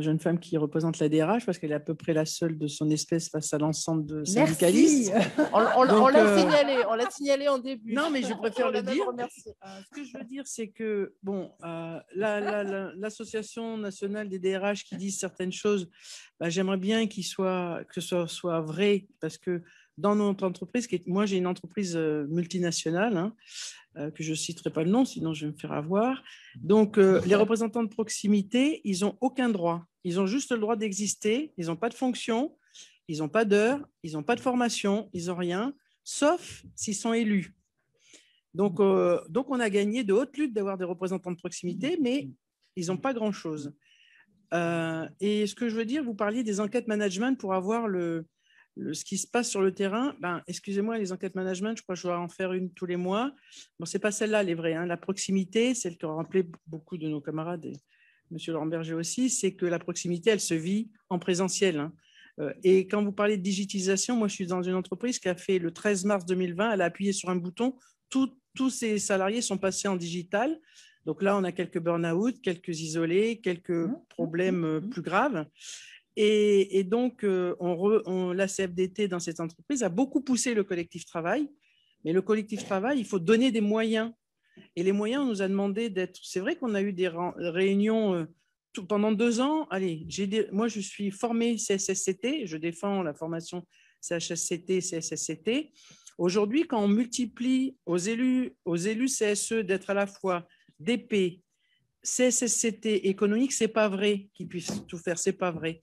jeune femme qui représente la DRH parce qu'elle est à peu près la seule de son espèce face à l'ensemble de syndicalistes. On l'a signalé en début. Non, mais je préfère le dire. Ce que je veux dire, c'est que l'association nationale des DRH qui dit certaines choses, j'aimerais bien que ce soit vrai parce que dans notre entreprise, moi j'ai une entreprise multinationale, que je ne citerai pas le nom, sinon je vais me faire avoir. Donc, les représentants de proximité, ils n'ont aucun droit. Ils ont juste le droit d'exister. Ils n'ont pas de fonction, ils n'ont pas d'heure, ils n'ont pas de formation, ils n'ont rien, sauf s'ils sont élus. Donc, on a gagné de haute lutte d'avoir des représentants de proximité, mais ils n'ont pas grand-chose. Et ce que je veux dire, vous parliez des enquêtes management pour avoir ce qui se passe sur le terrain, excusez-moi, les enquêtes management, je crois que je dois en faire une tous les mois. Bon, ce n'est pas celle-là, les vraies. Hein. La proximité, celle qu'a rappelé beaucoup de nos camarades, et M. Laurent Berger aussi, c'est que la proximité, elle se vit en présentiel. Hein. Et quand vous parlez de digitalisation, moi, je suis dans une entreprise qui a fait le 13 mars 2020, elle a appuyé sur un bouton, tous ses salariés sont passés en digital. Donc là, on a quelques burn-out, quelques isolés, quelques problèmes plus graves. Et donc, la CFDT dans cette entreprise a beaucoup poussé le collectif travail. Mais le collectif travail, il faut donner des moyens. Et les moyens, on nous a demandé d'être… C'est vrai qu'on a eu des réunions pendant 2 ans. Allez, moi, je suis formée CSSCT. Je défends la formation CHSCT, CSSCT. Aujourd'hui, quand on multiplie aux élus CSE d'être à la fois DP, CSSCT, économique, ce n'est pas vrai qu'ils puissent tout faire. Ce n'est pas vrai.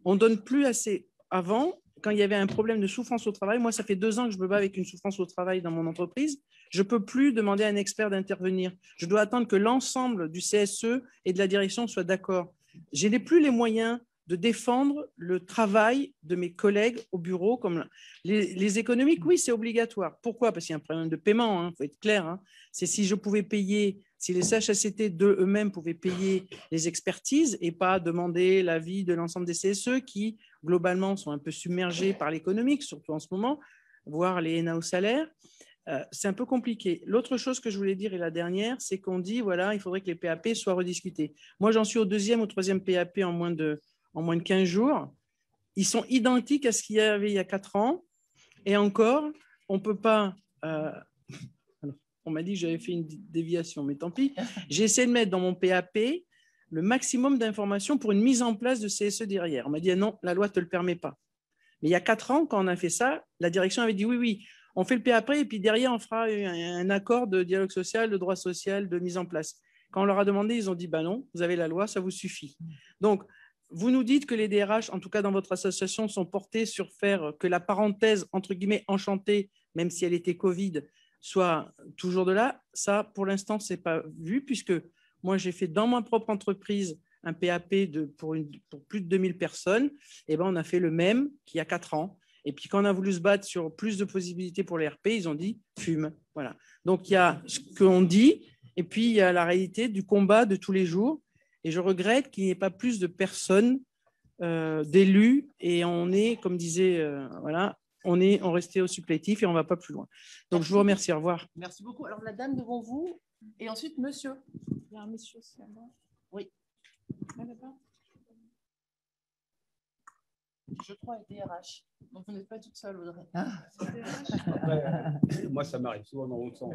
On ne donne plus assez. Avant, quand il y avait un problème de souffrance au travail, moi, ça fait 2 ans que je me bats avec une souffrance au travail dans mon entreprise, je ne peux plus demander à un expert d'intervenir. Je dois attendre que l'ensemble du CSE et de la direction soient d'accord. Je n'ai plus les moyens de défendre le travail de mes collègues au bureau. Comme les économiques, oui, c'est obligatoire. Pourquoi? Parce qu'il y a un problème de paiement, il faut être clair. Hein. C'est si je pouvais payer, si les CHSCT eux-mêmes pouvaient payer les expertises et pas demander l'avis de l'ensemble des CSE qui, globalement, sont un peu submergés par l'économique, surtout en ce moment, voire les ENA au salaire. C'est un peu compliqué. L'autre chose que je voulais dire, et la dernière, c'est qu'on dit, voilà, il faudrait que les PAP soient rediscutés. Moi, j'en suis au 2e ou 3e PAP en moins de 15 jours. Ils sont identiques à ce qu'il y avait il y a 4 ans. Et encore, on ne peut pas… on m'a dit que j'avais fait une déviation, mais tant pis. J'ai essayé de mettre dans mon PAP le maximum d'informations pour une mise en place de CSE derrière. On m'a dit, non, la loi ne te le permet pas. Mais il y a 4 ans, quand on a fait ça, la direction avait dit, oui, oui, on fait le PAP et puis derrière, on fera un accord de dialogue social, de droit social, de mise en place. Quand on leur a demandé, ils ont dit, non, vous avez la loi, ça vous suffit. Donc, vous nous dites que les DRH, en tout cas dans votre association, sont portés sur faire que la parenthèse, entre guillemets, enchantée, même si elle était Covid, soit toujours de là. Ça, pour l'instant, ce n'est pas vu, puisque moi, j'ai fait dans ma propre entreprise un PAP pour plus de 2000 personnes. Et on a fait le même qu'il y a 4 ans. Et puis, quand on a voulu se battre sur plus de possibilités pour les RP, ils ont dit « fume ». Voilà. Donc, il y a ce qu'on dit, et puis il y a la réalité du combat de tous les jours. Et je regrette qu'il n'y ait pas plus de personnes, d'élus, et on est, comme disait, on restait au supplétif et on ne va pas plus loin. Donc, je vous remercie. Au revoir. Merci beaucoup. Alors, la dame devant vous, et ensuite, monsieur. Il y a un monsieur aussi là-bas. Oui. Je crois être DRH. Donc, vous n'êtes pas toute seule, Audrey. Moi, ça m'arrive souvent dans l'autre sens.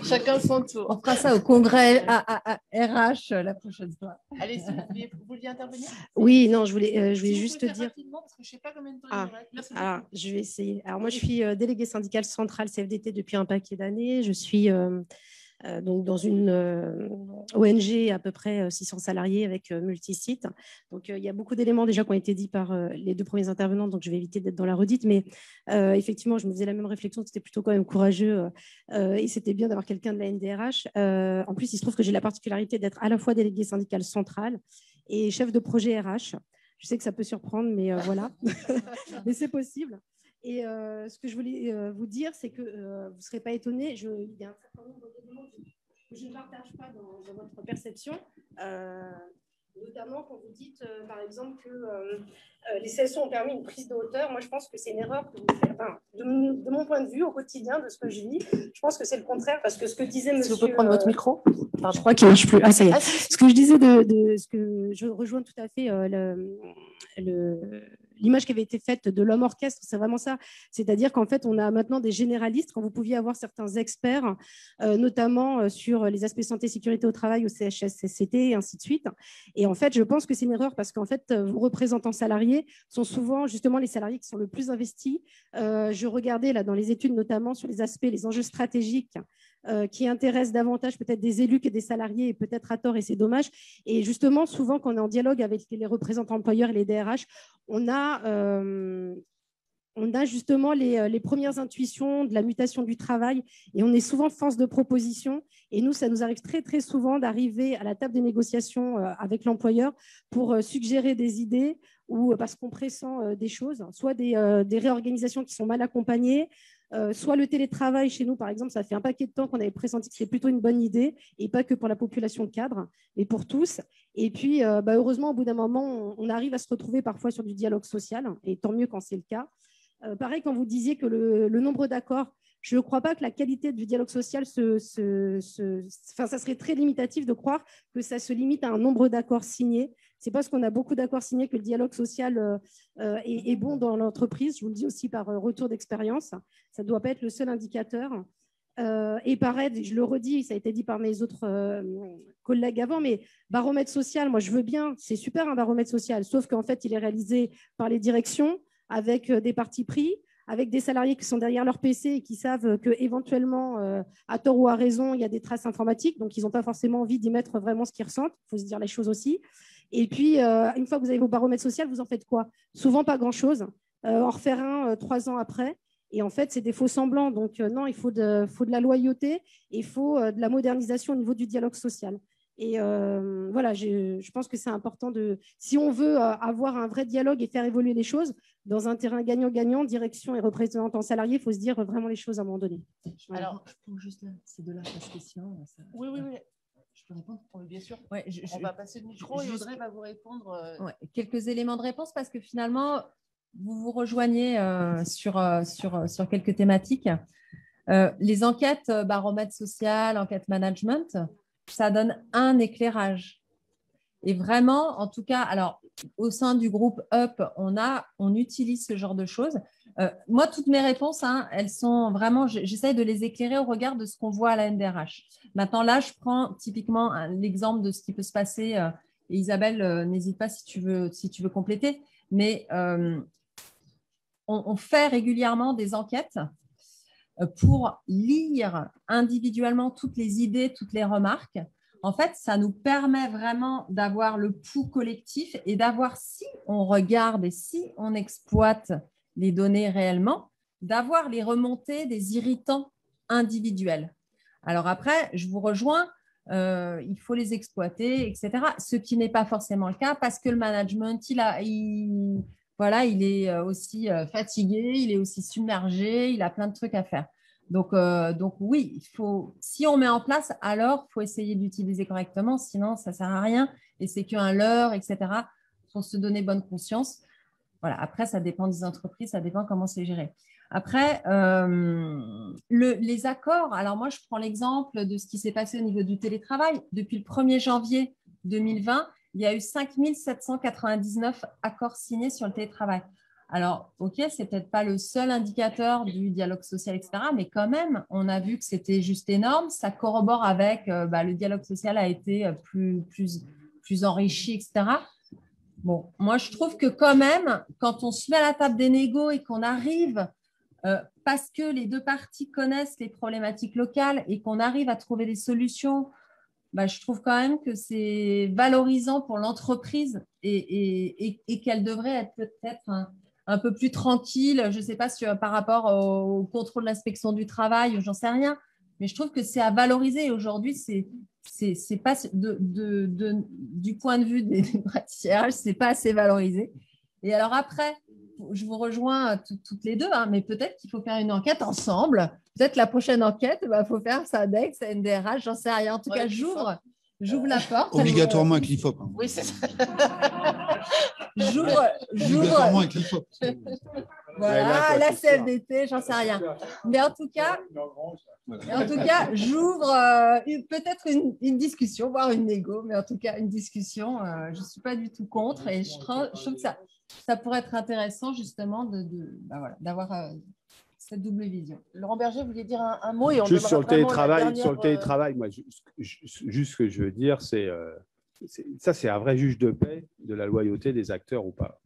Chacun son tour. On fera ça au congrès à RH la prochaine fois. Allez, si vous vouliez intervenir. Oui, non, je voulais juste dire… Parce que je ne sais pas combien de temps il reste. Merci alors, je vais essayer. Alors, moi, je suis déléguée syndicale centrale CFDT depuis un paquet d'années. Je suis… donc dans une ONG à peu près 600 salariés avec multi-sites. Donc, il y a beaucoup d'éléments déjà qui ont été dits par les 2 premiers intervenants, donc je vais éviter d'être dans la redite. Mais effectivement, je me faisais la même réflexion, c'était plutôt quand même courageux et c'était bien d'avoir quelqu'un de la NDRH. En plus, il se trouve que j'ai la particularité d'être à la fois déléguée syndicale centrale et chef de projet RH. Je sais que ça peut surprendre, mais voilà, mais c'est possible. Et ce que je voulais vous dire, c'est que vous ne serez pas étonnés, il y a un certain nombre d'éléments que je ne partage pas dans votre perception, notamment quand vous dites, par exemple, que les CSO ont permis une prise de hauteur. Moi, je pense que c'est une erreur que vous faites. Enfin, de mon point de vue, au quotidien, de ce que je vis, je pense que c'est le contraire, parce que ce que disait monsieur… Si vous pouvez prendre votre micro. Pardon. Je crois qu'il ne marche plus. Ah, ça y est. Ce que je disais, ce que je rejoins tout à fait l'image qui avait été faite de l'homme orchestre, c'est vraiment ça. C'est-à-dire qu'en fait, on a maintenant des généralistes, quand vous pouviez avoir certains experts, notamment sur les aspects santé, sécurité au travail au CHSCT et ainsi de suite. Et en fait, je pense que c'est une erreur parce qu'en fait, vos représentants salariés sont souvent justement les salariés qui sont le plus investis. Je regardais là dans les études notamment sur les aspects, les enjeux stratégiques qui intéressent davantage peut-être des élus que des salariés et peut-être à tort, et c'est dommage. Et justement, souvent, quand on est en dialogue avec les représentants employeurs et les DRH, on a justement les premières intuitions de la mutation du travail et on est souvent force de proposition. Et nous, ça nous arrive très, très souvent d'arriver à la table des négociations avec l'employeur pour suggérer des idées ou parce qu'on pressent des choses, soit des réorganisations qui sont mal accompagnées, soit le télétravail chez nous, par exemple, ça fait un paquet de temps qu'on avait pressenti que c'était plutôt une bonne idée, et pas que pour la population de cadres, mais pour tous. Et puis, heureusement, au bout d'un moment, on arrive à se retrouver parfois sur du dialogue social, et tant mieux quand c'est le cas. Pareil, quand vous disiez que le nombre d'accords, je ne crois pas que la qualité du dialogue social, ça serait très limitatif de croire que ça se limite à un nombre d'accords signés. C'est parce qu'on a beaucoup d'accords signés que le dialogue social est bon dans l'entreprise. Je vous le dis aussi par retour d'expérience. Ça ne doit pas être le seul indicateur. Et pareil, je le redis, ça a été dit par mes autres collègues avant, mais baromètre social, moi je veux bien, c'est super un baromètre social, sauf qu'en fait, il est réalisé par les directions avec des partis pris, avec des salariés qui sont derrière leur PC et qui savent qu'éventuellement, à tort ou à raison, il y a des traces informatiques, donc ils n'ont pas forcément envie d'y mettre vraiment ce qu'ils ressentent, il faut se dire les choses aussi. Et puis, une fois que vous avez vos baromètres sociaux, vous en faites quoi? Souvent pas grand-chose, en refaire un 3 ans après. Et en fait, c'est des faux semblants. Donc, non, il faut de la loyauté et il faut de la modernisation au niveau du dialogue social. Et voilà, je pense que c'est important si on veut avoir un vrai dialogue et faire évoluer les choses, dans un terrain gagnant-gagnant, direction et représentants salariés, il faut se dire vraiment les choses à un moment donné. Voilà. Alors, je trouve juste ces deux-là parce que sinon. Oui. Je peux répondre, bien sûr. Ouais, on va passer le micro et Audrey va vous répondre. Ouais, quelques éléments de réponse parce que finalement, vous vous rejoignez sur quelques thématiques. Les enquêtes baromètre social, enquête management, ça donne un éclairage. Et vraiment, en tout cas, alors au sein du groupe UP, on utilise ce genre de choses. Moi, toutes mes réponses, elles sont vraiment, j'essaye de les éclairer au regard de ce qu'on voit à la NDRH. Maintenant, là, je prends typiquement l'exemple de ce qui peut se passer. Et Isabelle, n'hésite pas si tu veux compléter. Mais on fait régulièrement des enquêtes pour lire individuellement toutes les idées, toutes les remarques. En fait, ça nous permet vraiment d'avoir le pouls collectif et d'avoir, si on regarde et si on exploite les données réellement, d'avoir les remontées des irritants individuels. Alors après, je vous rejoins, il faut les exploiter, etc. Ce qui n'est pas forcément le cas parce que le management, il est aussi fatigué, il est aussi submergé, il a plein de trucs à faire. Donc oui, si on met en place, alors il faut essayer d'utiliser correctement, sinon ça ne sert à rien et c'est qu'un leurre, etc. Pour se donner bonne conscience. Voilà. Après, ça dépend des entreprises, ça dépend comment c'est géré. Après, les accords, alors moi je prends l'exemple de ce qui s'est passé au niveau du télétravail. Depuis le 1er janvier 2020, il y a eu 5 799 accords signés sur le télétravail. Alors, OK, c'est peut-être pas le seul indicateur du dialogue social, etc., mais quand même, on a vu que c'était juste énorme. Ça corrobore avec le dialogue social a été plus enrichi, etc. Bon, moi, je trouve que quand même, quand on se met à la table des négos et qu'on arrive, parce que les deux parties connaissent les problématiques locales et qu'on arrive à trouver des solutions, je trouve quand même que c'est valorisant pour l'entreprise et qu'elle devrait être peut-être un peu plus tranquille, je ne sais pas par rapport au contrôle de l'inspection du travail, j'en sais rien, mais je trouve que c'est à valoriser. Aujourd'hui, c'est pas du point de vue des praticiens, c'est pas assez valorisé. Et alors après, je vous rejoins toutes les deux, mais peut-être qu'il faut faire une enquête ensemble. Peut-être la prochaine enquête, il faut faire SADEX, NDRH, j'en sais rien. En tout cas, j'ouvre la porte. Obligatoirement avec l'IFOP. Oui, c'est ça. Obligatoirement avec l'IFOP. Voilà, la CFDT, j'en sais rien. Mais en tout cas, j'ouvre peut-être une discussion, voire une négo, mais en tout cas, une discussion. Je ne suis pas du tout contre et je trouve que ça pourrait être intéressant justement d'avoir cette double vision. Laurent Berger, vous vouliez dire un mot et on juste sur le télétravail, moi, juste ce que je veux dire, c'est un vrai juge de paix de la loyauté des acteurs ou pas,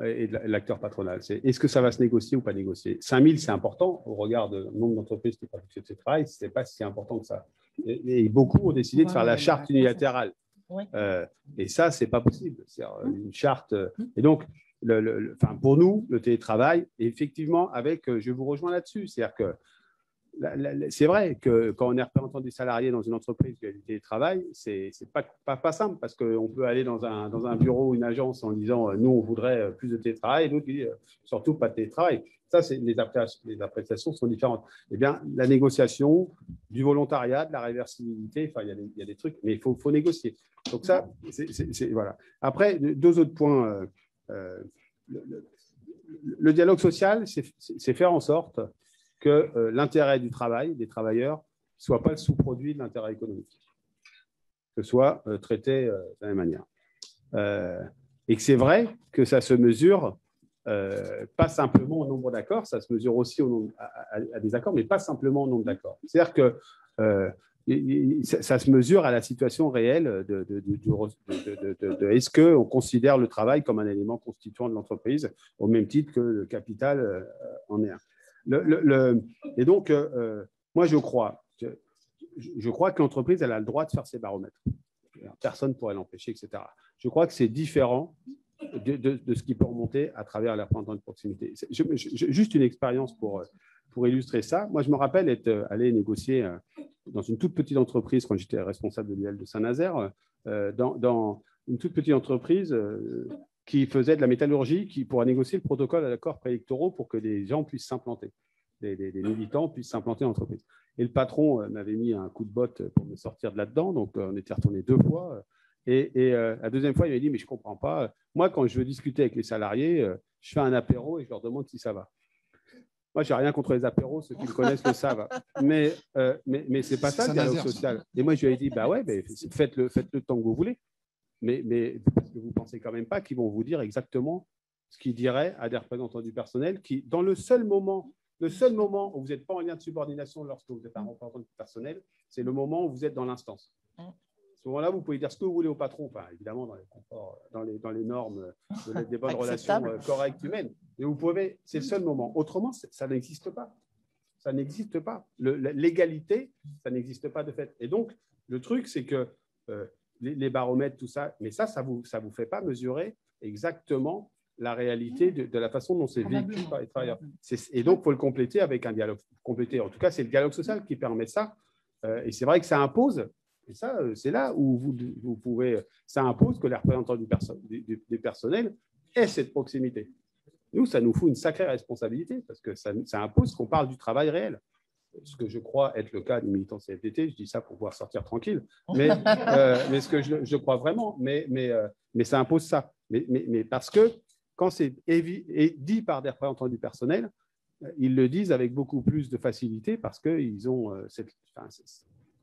et de l'acteur patronal. Est-ce que ça va se négocier ou pas négocier? 5000, c'est important au regard du nombre d'entreprises qui pratiquent ce télétravail, ce n'est pas si important que ça. Et beaucoup ont décidé de faire la charte unilatérale. Oui. Et ça, ce n'est pas possible. C'est une charte. Et donc, pour nous, le télétravail, effectivement, je vous rejoins là-dessus. C'est-à-dire que c'est vrai que quand on est représentant des salariés dans une entreprise qui a du télétravail, c'est pas simple parce qu'on peut aller dans un bureau ou une agence en disant nous, on voudrait plus de télétravail, et d'autres qui disent surtout pas de télétravail. Ça, les appréciations sont différentes. Eh bien, la négociation, du volontariat, de la réversibilité, enfin, il y a des trucs, mais il faut négocier. Donc ça, voilà. Après, deux autres points. Le dialogue social, c'est faire en sorte que l'intérêt du travail, des travailleurs, ne soit pas le sous-produit de l'intérêt économique, que ce soit traité de la même manière. Et que c'est vrai que ça se mesure pas simplement au nombre d'accords, ça se mesure aussi à des accords, mais pas simplement au nombre d'accords. C'est-à-dire que ça se mesure à la situation réelle de est-ce qu'on considère le travail comme un élément constituant de l'entreprise au même titre que le capital en est un. Et donc, moi, je crois que l'entreprise, elle a le droit de faire ses baromètres. Personne ne pourrait l'empêcher, etc. Je crois que c'est différent de ce qui peut remonter à travers la représentation de proximité. Juste une expérience pour illustrer ça. Moi, je me rappelle être allé négocier dans une toute petite entreprise quand j'étais responsable de l'UL de Saint-Nazaire, dans une toute petite entreprise qui faisait de la métallurgie, pour négocier le protocole à l'accord préélectoraux pour que les gens puissent s'implanter, les militants puissent s'implanter en entreprise. Et le patron m'avait mis un coup de botte pour me sortir de là-dedans, donc on était retourné 2 fois. Et la deuxième fois, il m'a dit, mais je ne comprends pas. Moi, quand je veux discuter avec les salariés, je fais un apéro et je leur demande si ça va. Moi, je n'ai rien contre les apéros, ceux qui me connaissent le savent. Mais ce n'est pas ça le dialogue social. Et moi, je lui ai dit, bah ouais, faites-le tant que vous voulez. Mais parce que vous ne pensez quand même pas qu'ils vont vous dire exactement ce qu'ils diraient à des représentants du personnel qui, dans le seul moment où vous n'êtes pas en lien de subordination lorsque vous êtes un représentant du personnel, c'est le moment où vous êtes dans l'instance. À ce moment-là, vous pouvez dire ce que vous voulez au patron, enfin, évidemment dans les conforts, dans les normes des bonnes relations correctes humaines. Mais vous pouvez, c'est le seul moment. Autrement, ça n'existe pas. Ça n'existe pas. L'égalité, ça n'existe pas de fait. Et donc, le truc, c'est que les baromètres, tout ça, mais ça vous fait pas mesurer exactement la réalité de la façon dont c'est vécu par les travailleurs. Et donc, il faut le compléter avec un dialogue. En tout cas, c'est le dialogue social qui permet ça. Et c'est vrai que ça impose. Et ça, c'est là où vous pouvez. Ça impose que les représentants du personnel aient cette proximité. Nous, ça nous fout une sacrée responsabilité parce que ça impose qu'on parle du travail réel. Ce que je crois être le cas des militants CFDT, je dis ça pour pouvoir sortir tranquille, mais ce que je crois vraiment, mais ça impose ça. Mais parce que quand c'est dit par des représentants du personnel, ils le disent avec beaucoup plus de facilité parce qu'ils ont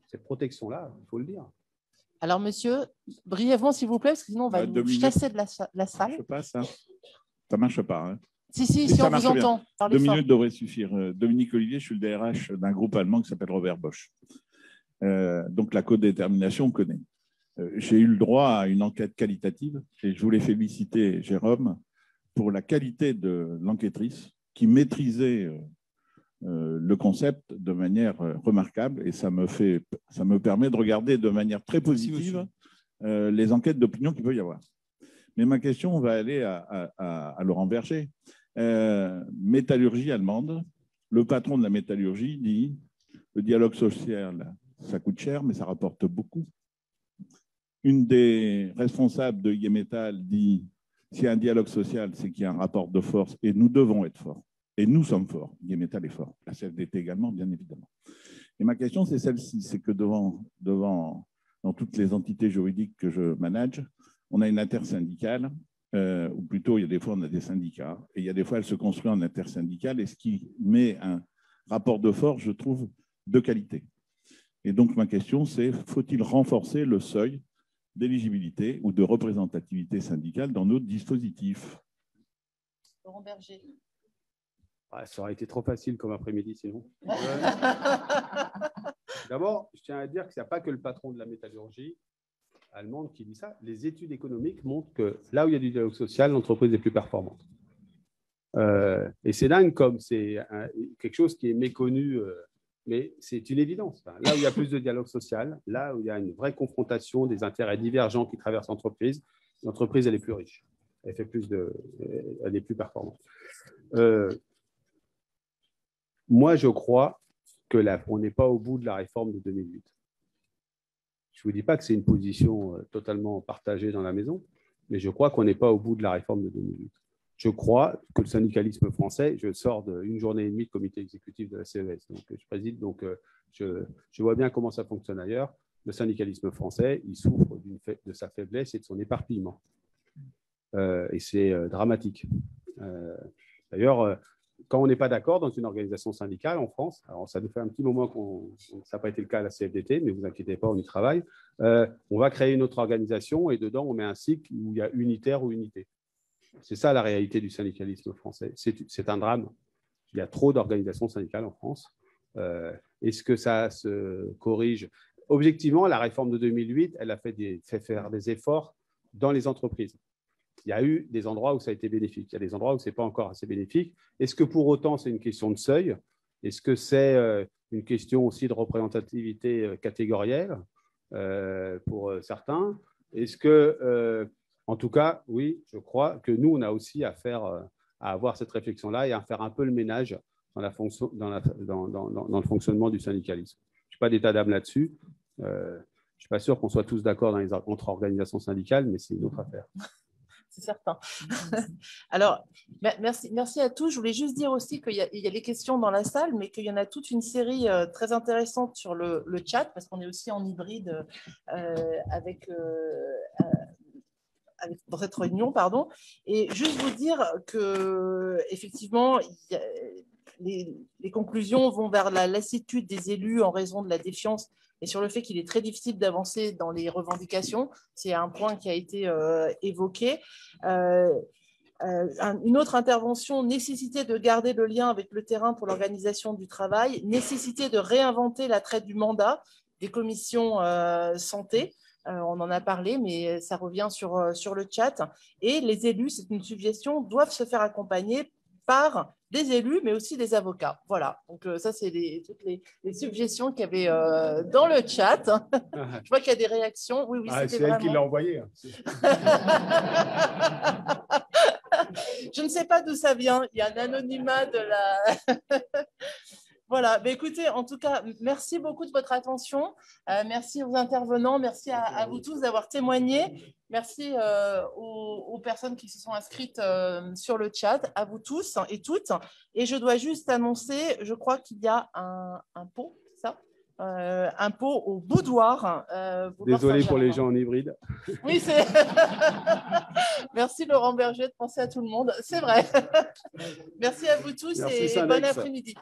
cette protection-là, il faut le dire. Alors, monsieur, brièvement, s'il vous plaît, parce que sinon, on va nous chasser de la salle. Ça marche pas, ça. Ça marche pas. Hein. Si, on vous entend. 2 minutes devraient suffire. Dominique Olivier, je suis le DRH d'un groupe allemand qui s'appelle Robert Bosch. Donc, la codétermination, on connaît. J'ai eu le droit à une enquête qualitative et je voulais féliciter Jérôme pour la qualité de l'enquêtrice qui maîtrisait le concept de manière remarquable et ça me permet de regarder de manière très positive les enquêtes d'opinion qu'il peut y avoir. Mais ma question va aller à Laurent Berger. Métallurgie allemande, le patron de la métallurgie dit le dialogue social, ça coûte cher, mais ça rapporte beaucoup. Une des responsables de IG Metall dit s'il y a un dialogue social, c'est qu'il y a un rapport de force et nous devons être forts. Et nous sommes forts. IG Metall est fort. La CFDT également, bien évidemment. Et ma question, c'est celle-ci, c'est que dans toutes les entités juridiques que je manage, on a une intersyndicale, ou plutôt, il y a des fois, on a des syndicats, et il y a des fois, elle se construit en intersyndicale, et ce qui met un rapport de force, je trouve, de qualité. Et donc, ma question, c'est faut-il renforcer le seuil d'éligibilité ou de représentativité syndicale dans notre dispositif? Laurent Berger. Ça aurait été trop facile comme après-midi, sinon. D'abord, je tiens à dire qu'il n'y a pas que le patron de la métallurgie allemande qui dit ça. Les études économiques montrent que là où il y a du dialogue social, l'entreprise est plus performante. Et c'est dingue comme c'est quelque chose qui est méconnu, mais c'est une évidence. Là où il y a plus de dialogue social, là où il y a une vraie confrontation des intérêts divergents qui traversent l'entreprise, l'entreprise, elle est plus riche. Elle est plus performante. Moi, je crois qu'on n'est pas au bout de la réforme de 2008. Je ne vous dis pas que c'est une position totalement partagée dans la maison, mais je crois qu'on n'est pas au bout de la réforme de 2008. Je crois que le syndicalisme français, je sors d'une journée et demie de comité exécutif de la CES, donc je préside, donc je vois bien comment ça fonctionne ailleurs. Le syndicalisme français, il souffre de sa faiblesse et de son éparpillement. Et c'est dramatique. D'ailleurs, quand on n'est pas d'accord dans une organisation syndicale en France, alors ça nous fait un petit moment que ça n'a pas été le cas à la CFDT, mais vous inquiétez pas, on y travaille, on va créer une autre organisation et dedans, on met un cycle où il y a unitaire ou unité. C'est ça la réalité du syndicalisme français. C'est un drame. Il y a trop d'organisations syndicales en France. Est-ce que ça se corrige? Objectivement, la réforme de 2008, elle a fait faire des efforts dans les entreprises. Il y a eu des endroits où ça a été bénéfique. Il y a des endroits où ce n'est pas encore assez bénéfique. Est-ce que pour autant, c'est une question de seuil? Est-ce que c'est une question aussi de représentativité catégorielle pour certains? Est-ce que, en tout cas, oui, je crois que nous, on a aussi à avoir cette réflexion-là et à faire un peu le ménage dans le fonctionnement du syndicalisme. Je n'ai pas d'état d'âme là-dessus. Je ne suis pas sûr qu'on soit tous d'accord entre organisations syndicales, mais c'est une autre affaire. C'est certain. Alors, merci à tous. Je voulais juste dire aussi qu'il y a les questions dans la salle, mais qu'il y en a toute une série très intéressante sur le chat, parce qu'on est aussi en hybride dans cette réunion, pardon. Et juste vous dire que effectivement, les conclusions vont vers la lassitude des élus en raison de la défiance et sur le fait qu'il est très difficile d'avancer dans les revendications. C'est un point qui a été évoqué. Une autre intervention, nécessité de garder le lien avec le terrain pour l'organisation du travail, nécessité de réinventer la traite du mandat des commissions santé. On en a parlé, mais ça revient sur le chat. Et les élus, c'est une suggestion, doivent se faire accompagner par des élus, mais aussi des avocats. Voilà, donc ça, c'est toutes les suggestions qu'il y avait dans le chat. Je vois qu'il y a des réactions. Oui, c'est elle qui l'a envoyé. Je ne sais pas d'où ça vient. Il y a un anonymat de la... Voilà, bah, écoutez, en tout cas, merci beaucoup de votre attention. Merci aux intervenants, merci à vous tous d'avoir témoigné. Merci aux personnes qui se sont inscrites sur le chat, à vous tous et toutes. Et je dois juste annoncer, je crois qu'il y a un pot, c'est ça, un pot au boudoir. Désolé pour les gens en hybride. Oui, c'est... Merci Laurent Berger de penser à tout le monde, c'est vrai. Merci à vous tous. Merci, et bon après-midi.